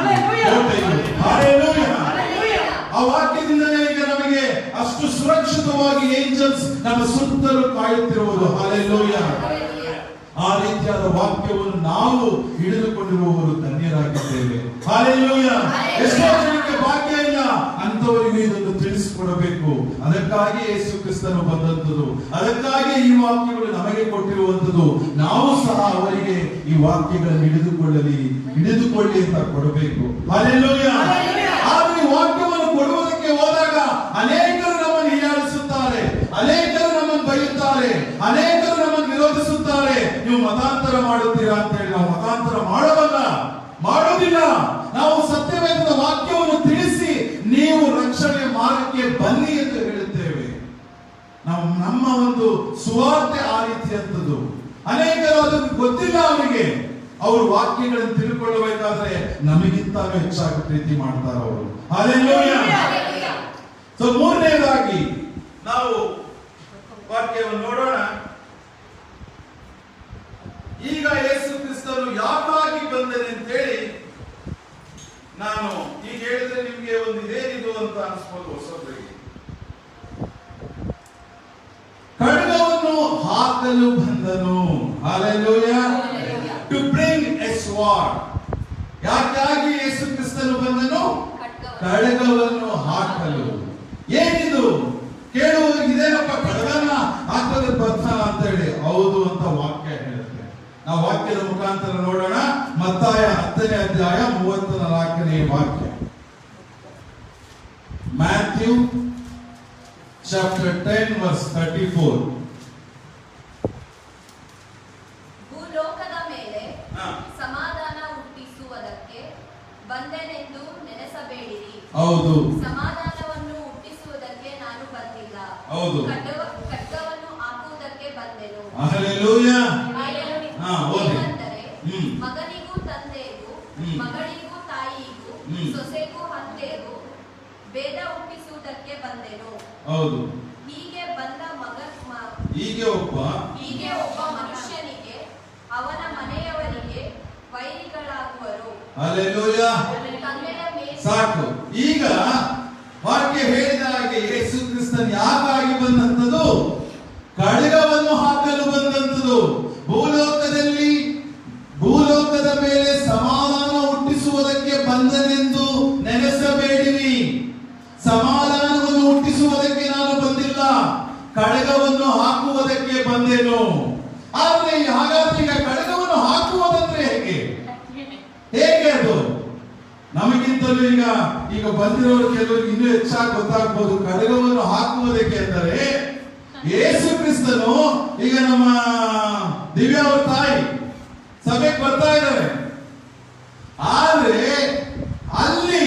ಆ ವಾಕ್ಯದಿಂದಲೇ ಈಗ ನಮಗೆ ಅಷ್ಟು ಸುರಕ್ಷಿತವಾಗಿ ಏಂಜಲ್ಸ್ ನಮ್ಮ ಸುತ್ತಲೂ ಕಾಯುತ್ತಿರುವುದು. ಹಲ್ಲೆಲೂಯಾ. ಆ ರೀತಿಯಾದ ವಾಕ್ಯವನ್ನು ನಾವು ಹಿಡಿದುಕೊಂಡಿರುವವರು ಧನ್ಯರಾಗಿದ್ದೇವೆ. ಹಲ್ಲೆಲೂಯಾ. ಎಷ್ಟೋ ಜನಕ್ಕೆ ಭಾಗ್ಯ ಇಲ್ಲ, ಅಂತವರಿಗೆ ಇದನ್ನು ತಿಳಿಸಿಕೊಡಬೇಕು. ಅದಕ್ಕಾಗಿ ಯೇಸು ಕ್ರಿಸ್ತನು ಬಂದಂತದ್ದು, ಅದಕ್ಕಾಗಿ ಈ ವಾಕ್ಯಗಳು ನಮಗೆ ಕೊಟ್ಟಿರುವಂತದ್ದು. ನಾವು ಸಹ ಅವರಿಗೆ ಈ ವಾಕ್ಯಗಳನ್ನು ಹಿಡಿದುಕೊಳ್ಳಿ ಅಂತ ಕೊಡಬೇಕು. ಹಲ್ಲೆಲೂಯಾ. ಆದ್ರೆ ಈ ವಾಕ್ಯವನ್ನು ಕೊಡುವುದಕ್ಕೆ ಹೋದಾಗ ಅನೇಕರು ನಮ್ಮನ್ನು ಹೀಯಾಳಿಸುತ್ತಾರೆ, ಅನೇಕರು ನಮ್ಮನ್ನು ಬೈಯುತ್ತಾರೆ, ಅನೇಕರು ನಮ್ಮನ್ನು ವಿರೋಧಿಸುತ್ತಾರೆ. ನೀವು ಮತಾಂತರ ಮಾಡುತ್ತೀರಾ ಅಂತ ಹೇಳಿ ನಾವು ಮತಾಂತರ ಮಾಡೋದಿಲ್ಲ. ನಾವು ಸತ್ಯವೇದದ ವಾಕ್ಯವನ್ನು ತಿಳಿಸಿ ನೀವು ರಕ್ಷಣೆ ಮಾರ್ಗಕ್ಕೆ ಬನ್ನಿ ಎಂದು ಹೇಳುತ್ತೇವೆ. ನಮ್ಮ ಒಂದು ಸುವಾರ್ತೆ ಆ ರೀತಿಯಂಥದ್ದು. ಅನೇಕರು ಅದನ್ನು ಗೊತ್ತಿಲ್ಲ, ಅವರಿಗೆ ಅವರು ವಾಕ್ಯಗಳನ್ನು ತಿಳ್ಕೊಳ್ಳಬೇಕಾದ್ರೆ ನಮಗಿಂತ ಹೆಚ್ಚಾಗಿ ಪ್ರೀತಿ ಮಾಡ್ತಾರೆ ಅವರು. ಹಲ್ಲೆಲೂಯಾ. ಸೊ ಮೂರನೇದಾಗಿ ನಾವು ವಾಕ್ಯವನ್ನು ನೋಡೋಣ. ಈಗ ಯೇಸು ಕ್ರಿಸ್ತನು ಯಾಕಾಗಿ ಬಂದನೆ ಅಂತೇಳಿ ನಾನು ಈಗ ಹೇಳಿದ್ರೆ ನಿಮ್ಗೆ ಒಂದು ಇದೇನಿದು ಅಂತ ಅನ್ಸ್ಬೋದು ಹೊಸಬ್ರಿಗೆ. ಖಡ್ಗವನ್ನು ಹಾಕಲು ಬಂದನು. Hallelujah. To bring a sword. ಯಾಕಾಗಿ ಯೇಸು ಕ್ರಿಸ್ತನು ಬಂದನು? ಖಡ್ಗವನ್ನು ಹಾಕಲು. ಏನಿದು ಕೇಳುವವರಿಗೆ ಇದೇನಪ್ಪ ಖಡ್ಗನ ಹಾಕೋದಕ್ಕೆ ಬರ್ತಾನ ಅಂತ ಹೇಳಿ, ಹೌದು ಅಂತ ವಾಕ್ಯ ಹೇಳುತ್ತೆ. ನಾವು ವಾಕ್ಯದ ಮುಖಾಂತರ ನೋಡೋಣ. ಮತ್ತಾಯ 10ನೇ ಅಧ್ಯಾಯ 34ನೇ ವಾಕ್ಯ. Matthew chapter 10 verse 34. ಭೂಲೋಕದ ಮೇಲೆ ಸಮಾಧಾನ ಹುಟ್ಟಿಸುವುದಕ್ಕೆ ಬಂದೆನೆಂದು ನೆನೆಸಬೇಡಿರಿ. ಹೌದು. ಸಮಾಧಾನವನ್ನು ಹುಟ್ಟಿಸುವುದಕ್ಕೆ ನಾನು ಬಂದಿಲ್ಲ, ಹೌದು, ಖಡ್ಗವನ್ನು ಹಾಕುವುದಕ್ಕೆ ಬಂದೆನು. ಹಲ್ಲೆಲೂಯಾ. ಏನೆಂದರೆ ಮಗನಿಗೂ ತಂದೆಗೂ, ಮಗಳಿಗೂ ತಾಯಿಗೂ, ಸೊಸೆಗೂ ಹಂತೆಗೂ ಭೇದ ಹುಟ್ಟಿಸುವುದಕ್ಕೆ ಬಂದೆನು. ಹೌದು. ಹೀಗೆ ಒಬ್ಬ ಮನುಷ್ಯನಿಗೆ ಅವನ ಮನೆಯವರಿಗೆ ವೈರಿಗಳಾಗುವರು. ಹಲ್ಲೆಲೂಯಾ. ಸಾಕು. ಈಗ ವಾಕ್ಯ ಹೇಳಿದ ಹಾಗೆ ಯೇಸು ಕ್ರಿಸ್ತನ್ ಯಾಕಾಗಿ ಬಂದಂತದ್ದು? ಖಡ್ಗವನ್ನು ಹಾಕಲು ಬಂದಂತದ್ದು. ಭೂಲೋಕದ ಮೇಲೆ ಸಮಾಧಾನ ಹುಟ್ಟಿಸುವುದಕ್ಕೆ ಬಂದನೆಂದು ನೆನೆಸಬೇಡಿರಿ. ಸಮಾಧಾನವನ್ನು ಹುಟ್ಟಿಸುವುದಕ್ಕೆ ನಾನು ಬಂದಿಲ್ಲ, ಖಡ್ಗವನ್ನು ಹಾಕುವುದಕ್ಕೆ ಬಂದೆನು. ಆದ್ರೆ ಹಾಗಾದ್ರೆ ಈಗ ಖಡ್ಗವನ್ನು ಹಾಕುವುದಂದ್ರೆ ಹೇಗೆ ಅದು? ನಮಗಿಂತಲೂ ಈಗ ಬಂದಿರೋರು ಕೆಲವರಿಗೆ ಇನ್ನೂ ಹೆಚ್ಚಾಗಿ ಗೊತ್ತಾಗ್ಬೋದು. ಖಡ್ಗವನ್ನು ಹಾಕುವುದಕ್ಕೆ ಅಂದರೆ ಯೇಸು ಕ್ರಿಸ್ತನು ಈಗ ನಮ್ಮ ದಿವ್ಯ ಅವ್ರ ತಾಯಿ ಸಭೆಗೆ ಬರ್ತಾ ಇದ್ದಾರೆ, ಆದ್ರೆ ಅಲ್ಲಿ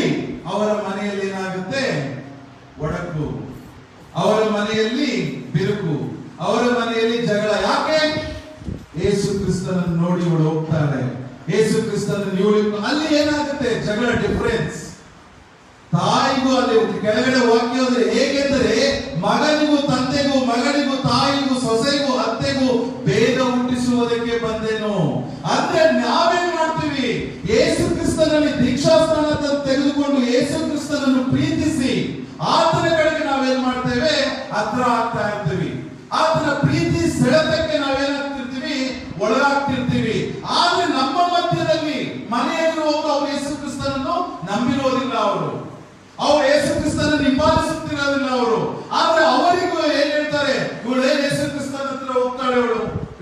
ಅವರ ಮನೆಯಲ್ಲಿ ಏನಾಗುತ್ತೆ? ಒಡಕು, ಅವರ ಮನೆಯಲ್ಲಿ ಬಿರುಕು, ಅವರ ಮನೆಯಲ್ಲಿ ಜಗಳ. ಯಾಕೆ? ಯೇಸು ಕ್ರಿಸ್ತನನ್ನು ನೋಡಿ ಇವಳು ಹೋಗ್ತಾಳೆ, ಯೇಸು ಕ್ರಿಸ್ತನನ್ನು ಇವಳು, ಅಲ್ಲಿ ಏನಾಗುತ್ತೆ? ಜಗಳ, ಡಿಫರೆನ್ಸ್. ತಾಯಿಗೂ ಅಲ್ಲಿ ಕೆಳಗಡೆ ವಾಕ್ಯ ಹೋದ್ರೆ ಹೇಗೆಂದರೆ, ಮಗನಿಗೂ ತಂದೆಗೂ, ಮಗಳಿಗೂ ತಾಯಿಗೂ, ಸೊಸೆಗೂ ಅತ್ತೆಗೂ ಭೇದ ಹುಟ್ಟಿಸುವುದಕ್ಕೆ ಬಂದೆನು. ಅಂದ್ರೆ ನಾವೇನ್ ಮಾಡ್ತೀವಿ? ಯೇಸು ಕ್ರಿಸ್ತನಲ್ಲಿ ದೀಕ್ಷಾಸ್ನಾನ ತೆಗೆದುಕೊಂಡು ಯೇಸು ಕ್ರಿಸ್ತನನ್ನು ಪ್ರೀತಿಸಿ ಆತನ ಕಡೆಗೆ ನಾವೇನ್ ಮಾಡ್ತೇವೆ? ಹತ್ರ ಆಗ್ತಾ ಇರ್ತೀವಿ. ಆತನ ಪ್ರೀತಿ ಸೆಳೆತಕ್ಕೆ ನಾವೇನಾಗ್ತಿರ್ತೀವಿ? ಒಳಗಾಗ್ತಿರ್ತೀವಿ. ಆದ್ರೆ ನಮ್ಮ ಮಧ್ಯದಲ್ಲಿ ಮನೆಯಲ್ಲಿರುವವರು ಅವ್ರು ಯೇಸು ಕ್ರಿಸ್ತನನ್ನು ನಂಬಿರೋದಿಲ್ಲ. ಅವರು ಯೇಸು ಕ್ರಿಸ್ತನನ್ನು ಹಿಂಬಾಲಿಸುತ್ತಿರೋದಿಲ್ಲ ಅವರು. ಆದ್ರೆ ಅವರಿಗೂ ಏನ್ ಹೇಳ್ತಾರೆ? ಇವಳೇ ಯೇಸು ಕ್ರಿಸ್ತನ ಹತ್ರ ಹೋಗ್ತಾಳೆ,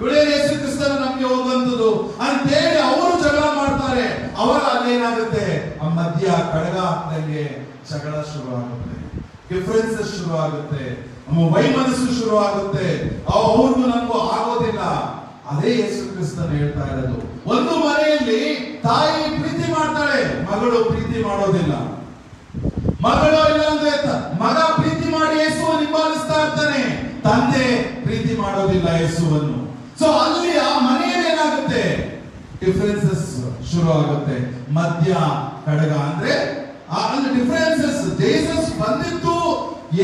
ಇವಳೇ ಯೇಸು ಕ್ರಿಸ್ತನ ನಮ್ಗೆ ಹೋಗುವಂಥದ್ದು ಅಂತೇಳಿ ಅವರು ಜಗಳ ಮಾಡ್ತಾರೆ. ಅವರ ಅಲ್ಲೇನಾಗುತ್ತೆ? ಆ ಮಧ್ಯ ಕಡಗ ಆಗ್ದಂಗೆ ಜಗಳ ಶುರು ಆಗುತ್ತೆ, ಡಿಫರೆನ್ಸಸ್ ಶುರು ಆಗುತ್ತೆ, ನಮ್ಮ ವೈಮನಸ್ಸು ಶುರು ಆಗುತ್ತೆ. ಅವ್ರಿಗೂ ನಮಗೂ ಆಗೋದಿಲ್ಲ. ಅದೇ ಯೇಸು ಕ್ರಿಸ್ತನ ಹೇಳ್ತಾ ಇರೋದು. ಒಂದು ಮನೆಯಲ್ಲಿ ತಾಯಿ ಪ್ರೀತಿ ಮಾಡ್ತಾಳೆ, ಮಗಳು ಪ್ರೀತಿ ಮಾಡೋದಿಲ್ಲ. ಮಗಳು ಇಲ್ಲ ಅಂದ್ರೆ ಮಗ ಪ್ರೀತಿ ಮಾಡಿ ಯೇಸುವನ್ನು ಹಿಂಬಾಲಿಸ್ತಾ ಇರ್ತಾನೆ, ತಂದೆ ಪ್ರೀತಿ ಮಾಡೋದಿಲ್ಲ ಯೇಸುವನ್ನು. ಸೊ ಅಲ್ಲಿ ಆ ಮನೆಯಲ್ಲಿ ಏನಾಗುತ್ತೆ? ಡಿಫರೆನ್ಸಸ್ ಶುರು ಆಗುತ್ತೆ, ಮಧ್ಯ ಕಡಗ. ಅಂದ್ರೆ ಅಲ್ಲಿ ಡಿಫರೆನ್ಸಸ್. ಜೀಸಸ್ ಬಂದಿತ್ತು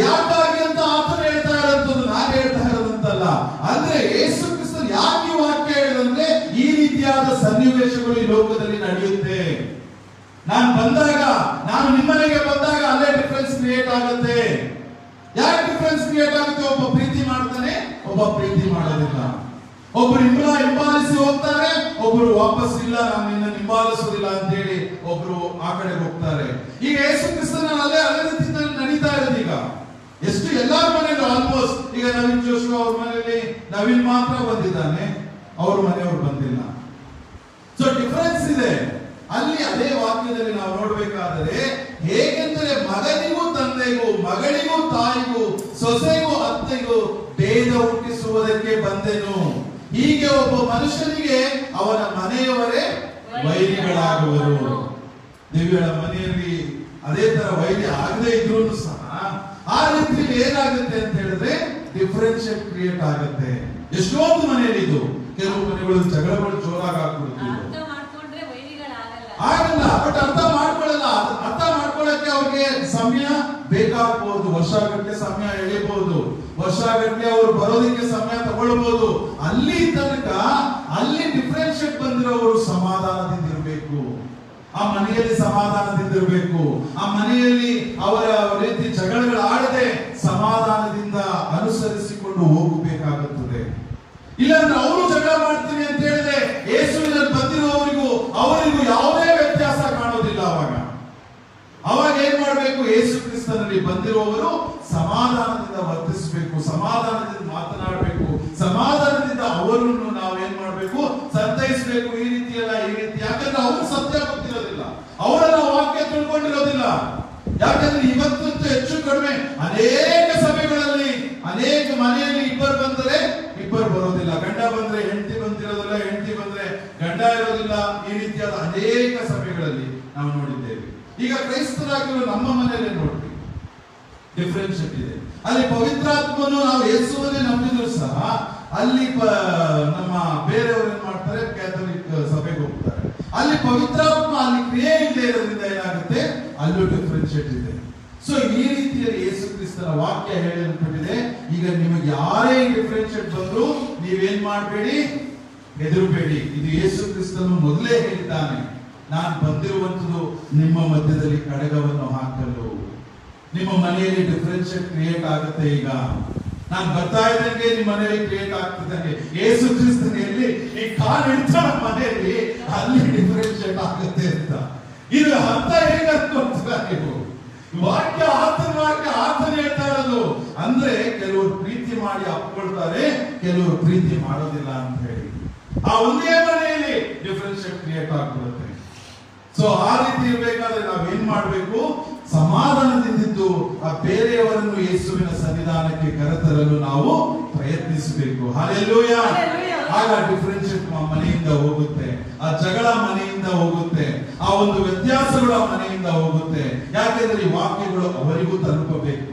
ಯಾಕಾಗಿ ಅಂತ ಆತನ ಹೇಳ್ತಾ ಇರೋದು, ನಾನು ಹೇಳ್ತಾ ಇರೋದಂತಲ್ಲ. ಅಂದ್ರೆ ಯೇಸು ಕ್ರಿಸ್ತನ್ ಯಾಕೆ ವಾಕ್ಯ ಹೇಳಿದಂದ್ರೆ, ಈ ರೀತಿಯಾದ ಸನ್ನಿವೇಶಗಳು ಈ ಲೋಕದಲ್ಲಿ ನಡೆಯುತ್ತೆ. ನಾನು ಬಂದಾಗ, ನಾನು ನಿಮ್ಮನೆಗೆ ಬಂದಾಗ ಅಲ್ಲೇ ಡಿಫರೆನ್ಸ್ ಕ್ರಿಯೇಟ್ ಆಗುತ್ತೆ. ಯಾಕೆ ಡಿಫರೆನ್ಸ್ ಕ್ರಿಯೇಟ್ ಆಗುತ್ತೆ? ಒಬ್ಬ ಪ್ರೀತಿ ಮಾಡ್ತಾನೆ, ಒಬ್ಬ ಪ್ರೀತಿ ಮಾಡೋದಿಲ್ಲ. ಒಬ್ರು ಹಿಂಬಾಲಿಸಿ ಹೋಗ್ತಾರೆ, ಒಬ್ರು ವಾಪಸ್ ಇಲ್ಲ, ನಾನು ನಿನ್ನ ಹಿಂಬಾಲಿಸೋದಿಲ್ಲ ಅಂತ ಹೇಳಿ ಒಬ್ರು ಆ ಕಡೆ ಹೋಗ್ತಾರೆ. ಈಗ ಯೇಸು ಕ್ರಿಸ್ತನ ಅದೇ ರೀತಿಯಲ್ಲಿ ನಡೀತಾ ಇರೋದು. ಈಗ ಎಷ್ಟು ಎಲ್ಲಾರ ಮನೆಯಲ್ಲೂ ಆಲ್ಮೋಸ್ಟ್, ಈಗ ನವೀನ್ ಜೋಶು ಅವ್ರ ಮನೆಯಲ್ಲಿ ನವೀನ್ ಮಾತ್ರ ಬಂದಿದ್ದಾನೆ, ಅವ್ರ ಮನೆಯವ್ರು ಬಂದಿಲ್ಲ. ಸೊ ಡಿಫರೆನ್ಸ್ ಇದೆ ಅಲ್ಲಿ. ಅದೇ ವಾಕ್ಯದಲ್ಲಿ ನಾವು ನೋಡ್ಬೇಕಾದರೆ ಹೇಗೆಂದರೆ, ಮಗನಿಗೂ ತಂದೆಗೂ, ಮಗಳಿಗೂ ತಾಯಿಗೂ, ಸೊಸೆಗೂ ಅತ್ತೆಗೂ ಭೇದ ಹುಟ್ಟಿಸುವುದಕ್ಕೆ ಬಂದೆನು. ಹೀಗೆ ಒಬ್ಬ ಮನುಷ್ಯನಿಗೆ ಅವನ ಮನೆಯವರೇ ವೈರಿಗಳಾಗುವರು. ದಿವ್ಯಳ ಮನೆಯಲ್ಲಿ ಅದೇ ತರ ವೈರಿ ಆಗದೆ ಇದ್ರು ಸಹ ಆ ರೀತಿ ಏನಾಗುತ್ತೆ ಅಂತ ಹೇಳಿದ್ರೆ ಡಿಫರೆನ್ಷಿಯೇಟ್ ಕ್ರಿಯೇಟ್ ಆಗುತ್ತೆ. ಎಷ್ಟೊಂದು ಮನೆಯಲ್ಲಿ ಇದು, ಕೆಲವು ಮನೆಗಳು ಜಗಳಗಳು ಜೋರಾಗಿ ಆಗ್ಬಿಡುತ್ತೆ, ಆಗಲ್ಲ. ಬಟ್ ಅರ್ಥ ಮಾಡ್ಕೊಳ್ಳಲ್ಲ. ಅರ್ಥ ಮಾಡ್ಕೊಳ್ಳಕ್ಕೆ ಅವ್ರಿಗೆ ಸಮಯ ಬೇಕಾಗಬಹುದು, ವರ್ಷಗಟ್ಟಲೆ ಸಮಯ ಎಳಿಬಹುದು, ವರ್ಷಗಟ್ಟಲೆ ಅವ್ರು ಬರೋದಕ್ಕೆ ಸಮಯ ತಗೊಳ್ಬಹುದು. ಅಲ್ಲಿ ತನಕ ಅಲ್ಲಿ ಡಿಫರೆನ್ಷಿಯೇಟ್ ಬಂದಿರೋರು ಸಮಾಧಾನದಿಂದ ಇರಬೇಕು, ಆ ಮನೆಯಲ್ಲಿ ಸಮಾಧಾನದಿಂದ ಇರಬೇಕು. ಆ ಮನೆಯಲ್ಲಿ ಅವರ ರೀತಿ ಜಗಳಗಳು ಆಡದೆ ಸಮಾಧಾನದಿಂದ ಅನುಸರಿಸಿಕೊಂಡು ಹೋಗಬೇಕಾಗುತ್ತದೆ. ಇಲ್ಲಾಂದ್ರೆ ಅವರು ಜಗಳ ಮಾಡ್ತೀನಿ ಅಂತ ಹೇಳಿದ್ರೆ ಯೇಸುವಿನಲ್ಲಿ ಬಂದಿರುವವರಿಗೂ ಅವರಿಗೂ ಯಾವುದೇ ವ್ಯತ್ಯಾಸ ಕಾಣೋದಿಲ್ಲ. ಅವಾಗ ಏನ್ ಮಾಡ್ಬೇಕು? ಯೇಸು ಕ್ರಿಸ್ತನಲ್ಲಿ ಬಂದಿರುವವರು ಸಮಾಧಾನದಿಂದ ವರ್ತಿಸಬೇಕು, ಸಮಾಧಾನದಿಂದ ಮಾತನಾಡಬೇಕು, ಸಮಾಧಾನದಿಂದ ಅವರನ್ನು ನಾವೇನ್ ಮಾಡ್ಬೇಕು? ಸಂತೈಸಬೇಕು. ಈ ರೀತಿ ಅಲ್ಲ, ಈ ರೀತಿ. ಯಾಕಂದ್ರೆ ಅವ್ರು ಸತ್ಯ ಗೊತ್ತಿರೋದಿಲ್ಲ, ಅವರನ್ನ ವಾಕ್ಯ ತಿಳ್ಕೊಂಡಿರೋದಿಲ್ಲ. ಯಾಕಂದ್ರೆ ಇವತ್ತಂತೂ ಹೆಚ್ಚು ಕಡಿಮೆ ಅನೇಕ ಸಭೆಗಳಲ್ಲಿ, ಅನೇಕ ಮನೆಯಲ್ಲಿ ಇಬ್ಬರು ಬಂದರೆ ಇಬ್ಬರು ಬರೋದಿಲ್ಲ, ಗಂಡ ಬಂದ್ರೆ ಹೆಂಡತಿ ಬಂದಿರೋದಿಲ್ಲ, ಹೆಂಡತಿ ಬಂದ್ರೆ ಗಂಡ ಇರೋದಿಲ್ಲ. ಈ ರೀತಿಯಾದ ಅನೇಕ ಸಭೆಗಳಲ್ಲಿ ನಾವು ನೋಡಿದ್ದೇವೆ. ಈಗ ಕ್ರೈಸ್ತರಾಗಿರೋ ನಮ್ಮ ಮನೆಯಲ್ಲೇ ನೋಡ್ತೀವಿ, ಡಿಫರೆನ್ಷಿಯೇಟ್ ಇದೆ. ಅಲ್ಲಿ ಪವಿತ್ರಾತ್ಮನು, ನಾವು ಯೇಸುವನ್ನೇ ನಂಬಿದ್ರು ಸಹ ಅಲ್ಲಿ ನಮ್ಮ ಬೇರೆಯವರು ಏನ್ ಮಾಡ್ತಾರೆ? ಕ್ಯಾಥೋಲಿಕ್ ಸಭೆಗೆ ಹೋಗ್ತಾರೆ. ಅಲ್ಲಿ ಪವಿತ್ರಾತ್ಮ ಅಲ್ಲಿ ಕ್ರಿಯೆ ಇಲ್ಲದೆ ಇರೋದ್ರಿಂದ ಏನಾಗುತ್ತೆ? ಅಲ್ಲೂ ಡಿಫರೆನ್ಷಿಯೇಟ್ ಇದೆ. ಸೊ ಈ ರೀತಿಯಲ್ಲಿ ಯೇಸು ಕ್ರಿಸ್ತನ ವಾಕ್ಯ ಹೇಳಲ್ಪಟ್ಟಿದೆ. ಈಗ ನಿಮಗೆ ಯಾರೇ ಡಿಫರೆನ್ಷಿಯೇಟ್ ಬಂದ್ರು ನೀವೇನ್ ಮಾಡಬೇಡಿ, ಹೆದರಬೇಡಿ. ಇದು ಯೇಸು ಕ್ರಿಸ್ತನು ಮೊದಲೇ ಹೇಳಿದ್ದಾನೆ, ನಾನು ಬಂದಿರುವಂತದ್ದು ನಿಮ್ಮ ಮಧ್ಯದಲ್ಲಿ ಕಡಗವನ್ನು ಹಾಕಲು. ನಿಮ್ಮ ಮನೆಯಲ್ಲಿ ಡಿಫರೆನ್ಷಿಯೇಟ್ ಕ್ರಿಯೇಟ್ ಆಗುತ್ತೆ. ಈಗ ನಾನು ಬರ್ತಾ ಇದ್ದಂಗೆ ನಿಮ್ಮ ಮನೆಯಲ್ಲಿ ಕ್ರಿಯೇಟ್ ಆಗ್ತಿದ್ದಂಗೆ ಯೇಸು ಕ್ರಿಸ್ತನಲ್ಲಿ ಈ ಕಾಲು ಇಡ್ತಾರ ಮನೆಯಲ್ಲಿ, ಅಲ್ಲಿ ಡಿಫರೆನ್ಷಿಯೇಟ್ ಆಗುತ್ತೆ ಅಂತ. ಇದು ಅರ್ಥ ಹೇಗೆ ಅನ್ಕೊಂತೀರ ನೀವು? ವಾಕ್ಯ ಆತನ ವಾಕ್ಯ ಆತನ ಹೇಳ್ತಾ ಇರೋದು. ಅಂದ್ರೆ ಕೆಲವರು ಪ್ರೀತಿ ಮಾಡಿ ಅಪ್ಕೊಳ್ತಾರೆ, ಕೆಲವರು ಪ್ರೀತಿ ಮಾಡೋದಿಲ್ಲ ಅಂತ ಹೇಳಿ ಆ ಒಂದೇ ಮನೆಯಲ್ಲಿ ಡಿಫರೆನ್ಷಿಯೇಟ್ ಕ್ರಿಯೇಟ್ ಆಗ್ಬಿಡುತ್ತೆ. ಸೊ ಆ ರೀತಿ ಇರ್ಬೇಕಾದ್ರೆ ನಾವೇನ್ ಮಾಡ್ಬೇಕು? ಸಮಾಧಾನದಿಂದಿದ್ದು ಆ ಬೇರೆಯವರನ್ನು ಯೇಸುವಿನ ಸನ್ನಿಧಾನಕ್ಕೆ ಕರೆತರಲು ನಾವು ಪ್ರಯತ್ನಿಸಬೇಕು. ಹಲ್ಲೆಲೂಯ. ಆಗ ಡಿಫರೆನ್ಶಿಯೇಟ್ ಮನೆಯಿಂದ ಹೋಗುತ್ತೆ, ಆ ಜಗಳ ಮನೆಯಿಂದ ಹೋಗುತ್ತೆ, ಆ ಒಂದು ವ್ಯತ್ಯಾಸಗಳು ಮನೆಯಿಂದ ಹೋಗುತ್ತೆ. ಯಾಕೆಂದ್ರೆ ಈ ವಾಕ್ಯಗಳು ಅವರಿಗೂ ತಲುಪಬೇಕು.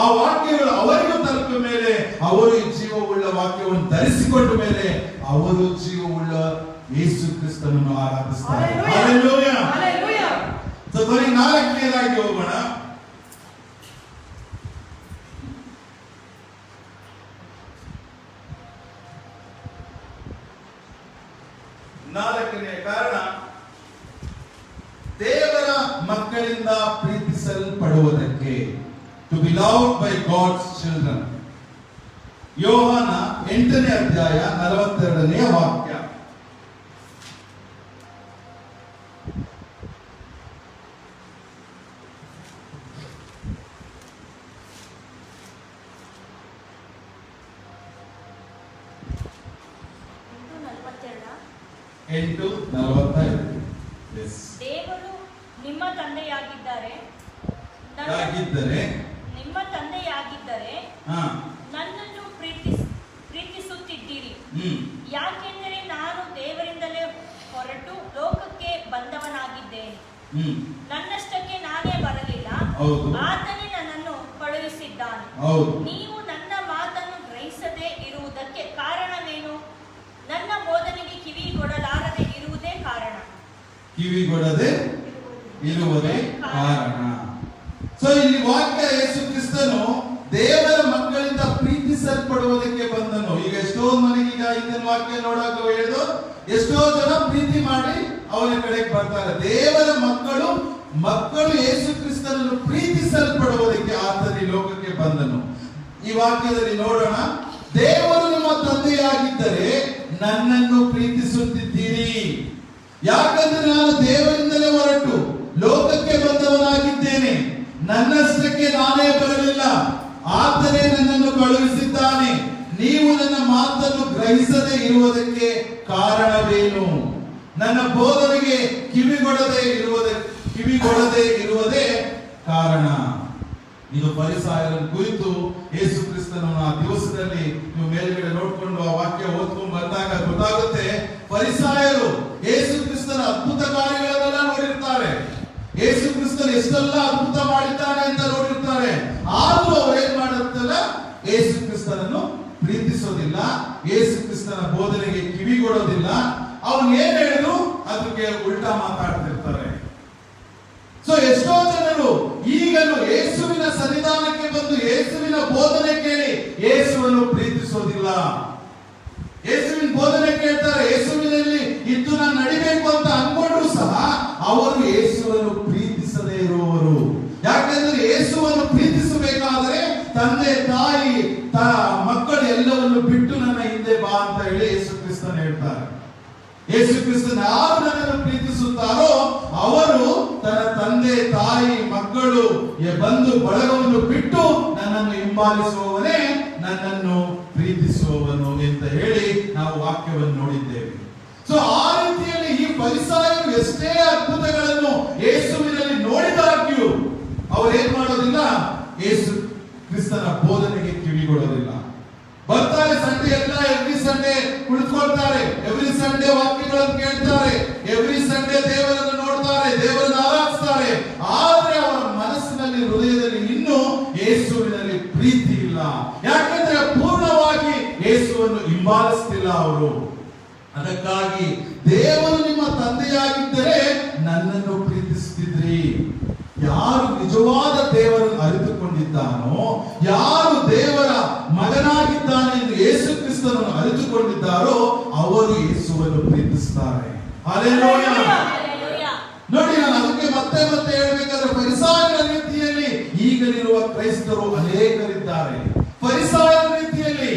ಆ ವಾಕ್ಯಗಳು ಅವರಿಗೂ ತಲುಪಿದ ಮೇಲೆ ಅವರು ಈ ಜೀವವುಳ್ಳ ವಾಕ್ಯವನ್ನು ಧರಿಸಿಕೊಂಡ ಮೇಲೆ ಅವರು ಜೀವವುಳ್ಳ ಯೇಸು ಕ್ರಿಸ್ತನನ್ನು ಆರಾಧಿಸ್ತಾರೆ. ಹಲ್ಲೆಲೂಯ. ಸೊ ಬರೀ 4ನೇದಾಗಿ ಹೋಗೋಣ. ನಾಲ್ಕನೆಯ ಕಾರಣ ದೇವರ ಮಕ್ಕಳಿಂದ ಪ್ರೀತಿಸಲ್ಪಡುವುದಕ್ಕೆ, to be loved by God's children. ಯೋಹಾನ 8ನೇ ಅಧ್ಯಾಯ 42ನೇ ವಾಕ್ಯ. ದೇವರು ನಿಮ್ಮ ತಂದೆಯಾಗಿದ್ದರೆ ನನ್ನನ್ನು ಪ್ರೀತಿಸುತ್ತಿದ್ದೀರಿ. ಯಾಕೆಂದರೆ ನಾನು ದೇವರಿಂದಲೇ ಹೊರಟು ಲೋಕಕ್ಕೆ ಬಂದವನಾಗಿದ್ದೇನೆ. ನನ್ನಷ್ಟಕ್ಕೆ ನಾನೇ ಬರಲಿಲ್ಲ, ಆತನೇ ನನ್ನನ್ನು ಕಳುಹಿಸಿದ್ದಾನೆ. ನೀವು ನನ್ನ ಮಾತನ್ನು ಗ್ರಹಿಸದೆ ಇರುವುದಕ್ಕೆ ಕಾರಣವೇನು? ನನ್ನ ಬೋಧನೆಗೆ ಕಿವಿಗೊಡಲಾರದೆ ಇರುವುದೇ ಕಾರಣ. ಕಿವಿಗೊಡದೆ ಇರುವುದೇ ಕಾರಣ. ಸೊ ಇಲ್ಲಿ ವಾಕ್ಯ ಯೇಸು ಕ್ರಿಸ್ತನು ದೇವರ ಮಕ್ಕಳಿಂದ ಪ್ರೀತಿಸಲ್ಪಡುವುದಕ್ಕೆ ಬಂದನು. ಈಗ ಎಷ್ಟೋ ಮನೆಗೆ ಈಗ ಹಿಂದಿನ ವಾಕ್ಯ ನೋಡಾಕ ಹೇಳಿದ್ರು, ಎಷ್ಟೋ ಜನ ಪ್ರೀತಿ ಮಾಡಿ ಅವನ ಕಡೆಗೆ ಬರ್ತಾರೆ. ದೇವರ ಮಕ್ಕಳು ಯೇಸು ಕ್ರಿಸ್ತನನ್ನು ಪ್ರೀತಿಸಲ್ಪಡುವುದಕ್ಕೆ ಆತನ ಈ ಲೋಕಕ್ಕೆ ಬಂದನು. ಈ ವಾಕ್ಯದಲ್ಲಿ ನೋಡೋಣ, ದೇವರು ನಿಮ್ಮ ತಂದೆಯಾಗಿದ್ದರೆ ನನ್ನನ್ನು ಪ್ರೀತಿಸುತ್ತಿದ್ದೀರಿ. ಯಾಕಂದ್ರೆ ನಾನು ದೇವರಿಂದಲೇ ಹೊರಟು ಲೋಕಕ್ಕೆ ಬಂದವನಾಗಿದ್ದೇನೆ. ನನ್ನಷ್ಟಕ್ಕೆ ನಾನೇ ಬರಲಿಲ್ಲ, ಆತನೇ ನನ್ನನ್ನು ಕಳುಹಿಸಿದ್ದಾನೆ. ನೀವು ನನ್ನ ಮಾತನ್ನು ಗ್ರಹಿಸದೆ ಇರುವುದಕ್ಕೆ ಕಾರಣವೇನು? ನನ್ನ ಬೋಧನೆಗೆ ಕಿವಿಗೊಡದೆ ಇರುವುದೇ ಕಾರಣ. ಇದು ಫರಿಸಾಯರ ಕುರಿತು ಯೇಸು ಕ್ರಿಸ್ತನ ಆ ದಿವಸದಲ್ಲಿ ನೀವು ಮೇಲ್ಗಡೆ ನೋಡ್ಕೊಂಡು ಆ ವಾಕ್ಯ ಓದ್ಕೊಂಡು ಬಂದಾಗ ಗೊತ್ತಾಗುತ್ತೆ, ಫರಿಸಾಯರು ಯೇಸು ಕ್ರಿಸ್ತನ ಅದ್ಭುತ ಕಾರ್ಯಗಳನ್ನೆಲ್ಲ ನೋಡಿರ್ತಾರೆ, ಯೇಸು ಕ್ರಿಸ್ತನ ಎಷ್ಟೆಲ್ಲ ಅದ್ಭುತ ಮಾಡಿದ್ದಾನೆ ಅಂತ ನೋಡಿರ್ತಾರೆ. ಆದ್ರೂ ಅವ್ರು ಏನ್ ಮಾಡುತ್ತಲ್ಲ, ಯೇಸು ಕ್ರಿಸ್ತನನ್ನು ಪ್ರೀತಿಸೋದಿಲ್ಲ, ಯೇಸು ಕ್ರಿಸ್ತನ ಬೋಧನೆಗೆ ಕಿವಿಗೊಡೋದಿಲ್ಲ. ಅವ್ನು ಏನ್ ಹೇಳಿದ್ರು ಅದಕ್ಕೆ ಉಲ್ಟಾ ಮಾತಾಡ್ತಿರ್ತಾರೆ. ಸೊ ಎಷ್ಟೋ ಜನರು ಈಗಲೂ ಯೇಸುವಿನ ಸನ್ನಿಧಾನಕ್ಕೆ ಬಂದು ಯೇಸುವಿನ ಬೋಧನೆ ಕೇಳಿ ಯೇಸುವನ್ನು ಪ್ರೀತಿಸೋದಿಲ್ಲ. ಯೇಸುವಿನ ಬೋಧನೆ ಕೇಳ್ತಾರೆ, ಯೇಸುವಿನಲ್ಲಿ ಇದ್ದು ನಾನು ನಡಿಬೇಕು ಅಂತ ಅನ್ಕೊಂಡ್ರು ಸಹ ಅವರು ಯೇಸುವನ್ನು ಪ್ರೀತಿಸದೇ ಇರುವವರು. ಯಾಕಂದ್ರೆ ಯೇಸುವನ್ನು ಪ್ರೀತಿಸಬೇಕಾದರೆ ತಂದೆ ತಾಯಿ ಮಕ್ಕಳು ಎಲ್ಲವನ್ನು ಬಿಟ್ಟು ನನ್ನ ಹಿಂದೆ ಬಾ ಅಂತ ಹೇಳಿ ಯೇಸು ಕ್ರಿಸ್ತನ ಹೇಳ್ತಾರೆ. ಯೇಸು ಕ್ರಿಸ್ತನ ಯಾರು ನನ್ನನ್ನು ಪ್ರೀತಿಸುತ್ತಾರೋ ಅವರು ತನ್ನ ತಂದೆ ತಾಯಿ ಮಕ್ಕಳು ಬಂಧು ಬಳಗವನ್ನು ಬಿಟ್ಟು ನನ್ನನ್ನು ಹಿಂಬಾಲಿಸುವವನೇ ನನ್ನನ್ನು ಪ್ರೀತಿಸುವವನು ಅಂತ ಹೇಳಿ ನಾವು ವಾಕ್ಯವನ್ನು ನೋಡಿದ್ದೇವೆ. ಸೊ ಆ ರೀತಿಯಲ್ಲಿ ಈ ಫರಿಸಾಯರು ಎಷ್ಟೇ ಅದ್ಭುತಗಳನ್ನು ಯೇಸುವಿನಲ್ಲಿ ನೋಡಿದಾಗ್ಯೂ ಅವರು ಏನ್ ಮಾಡೋದಿಲ್ಲ, ಯೇಸು ಕ್ರಿಸ್ತನ ಬೋಧನೆಗೆ ಕಿವಿಗೊಡೋದಿಲ್ಲ. ಬರ್ತಾರೆ ಸಂಡೇ ಎಲ್ಲ, ಎವ್ರಿ ಸಂಡೇ ಕುಳಿತುಕೊಳ್ತಾರೆ, ಎವ್ರಿ ಸಂಡೇ ವಾಕ್ಯಗಳನ್ನು ಕೇಳ್ತಾರೆ, ಎವ್ರಿ ಸಂಡೇ ದೇವರನ್ನು ನೋಡ್ತಾರೆ, ದೇವರನ್ನು ಆರಾಧಿಸ್ತಾರೆ. ಆದ್ರೆ ಅವರ ಮನಸ್ಸಿನಲ್ಲಿ ಹೃದಯದಲ್ಲಿ ಇನ್ನೂ ಯೇಸುವಿನಲ್ಲಿ ಪ್ರೀತಿ ಇಲ್ಲ. ಯಾಕಂದ್ರೆ ಪೂರ್ಣವಾಗಿ ಯೇಸುವನ್ನು ಹಿಂಬಾಲಿಸ್ತಿಲ್ಲ ಅವರು. ಅದಕ್ಕಾಗಿ ದೇವರು ನಿಮ್ಮ ತಂದೆಯಾಗಿದ್ದರೆ ನನ್ನನ್ನು ಪ್ರೀತಿಸುತ್ತಿದ್ರಿ. ಯಾರು ನಿಜವಾದ ದೇವರನ್ನು ಅರಿತುಕೊಂಡಿದ್ದಾನೋ, ಯಾರು ದೇವರ ಮಗನಾಗಿದ್ದಾನೆ ಎಂದು ಯೇಸು ಕ್ರಿಸ್ತನನ್ನು ಅರಿತುಕೊಂಡಿದ್ದಾರೋ ಅವರು ಯೇಸುವನ್ನು ಪ್ರೀತಿಸುತ್ತಾರೆ. ಹಲ್ಲೆಲೂಯಾ. ನೋಡಿ, ನಾನು ಅದಕ್ಕೆ ಮತ್ತೆ ಹೇಳ್ಬೇಕಾದ್ರೆ ಫರಿಸಾಯರ ರೀತಿಯಲ್ಲಿ ಈಗಲಿರುವ ಕ್ರೈಸ್ತರು ಅನೇಕರಿದ್ದಾರೆ. ಫರಿಸಾಯರ ರೀತಿಯಲ್ಲಿ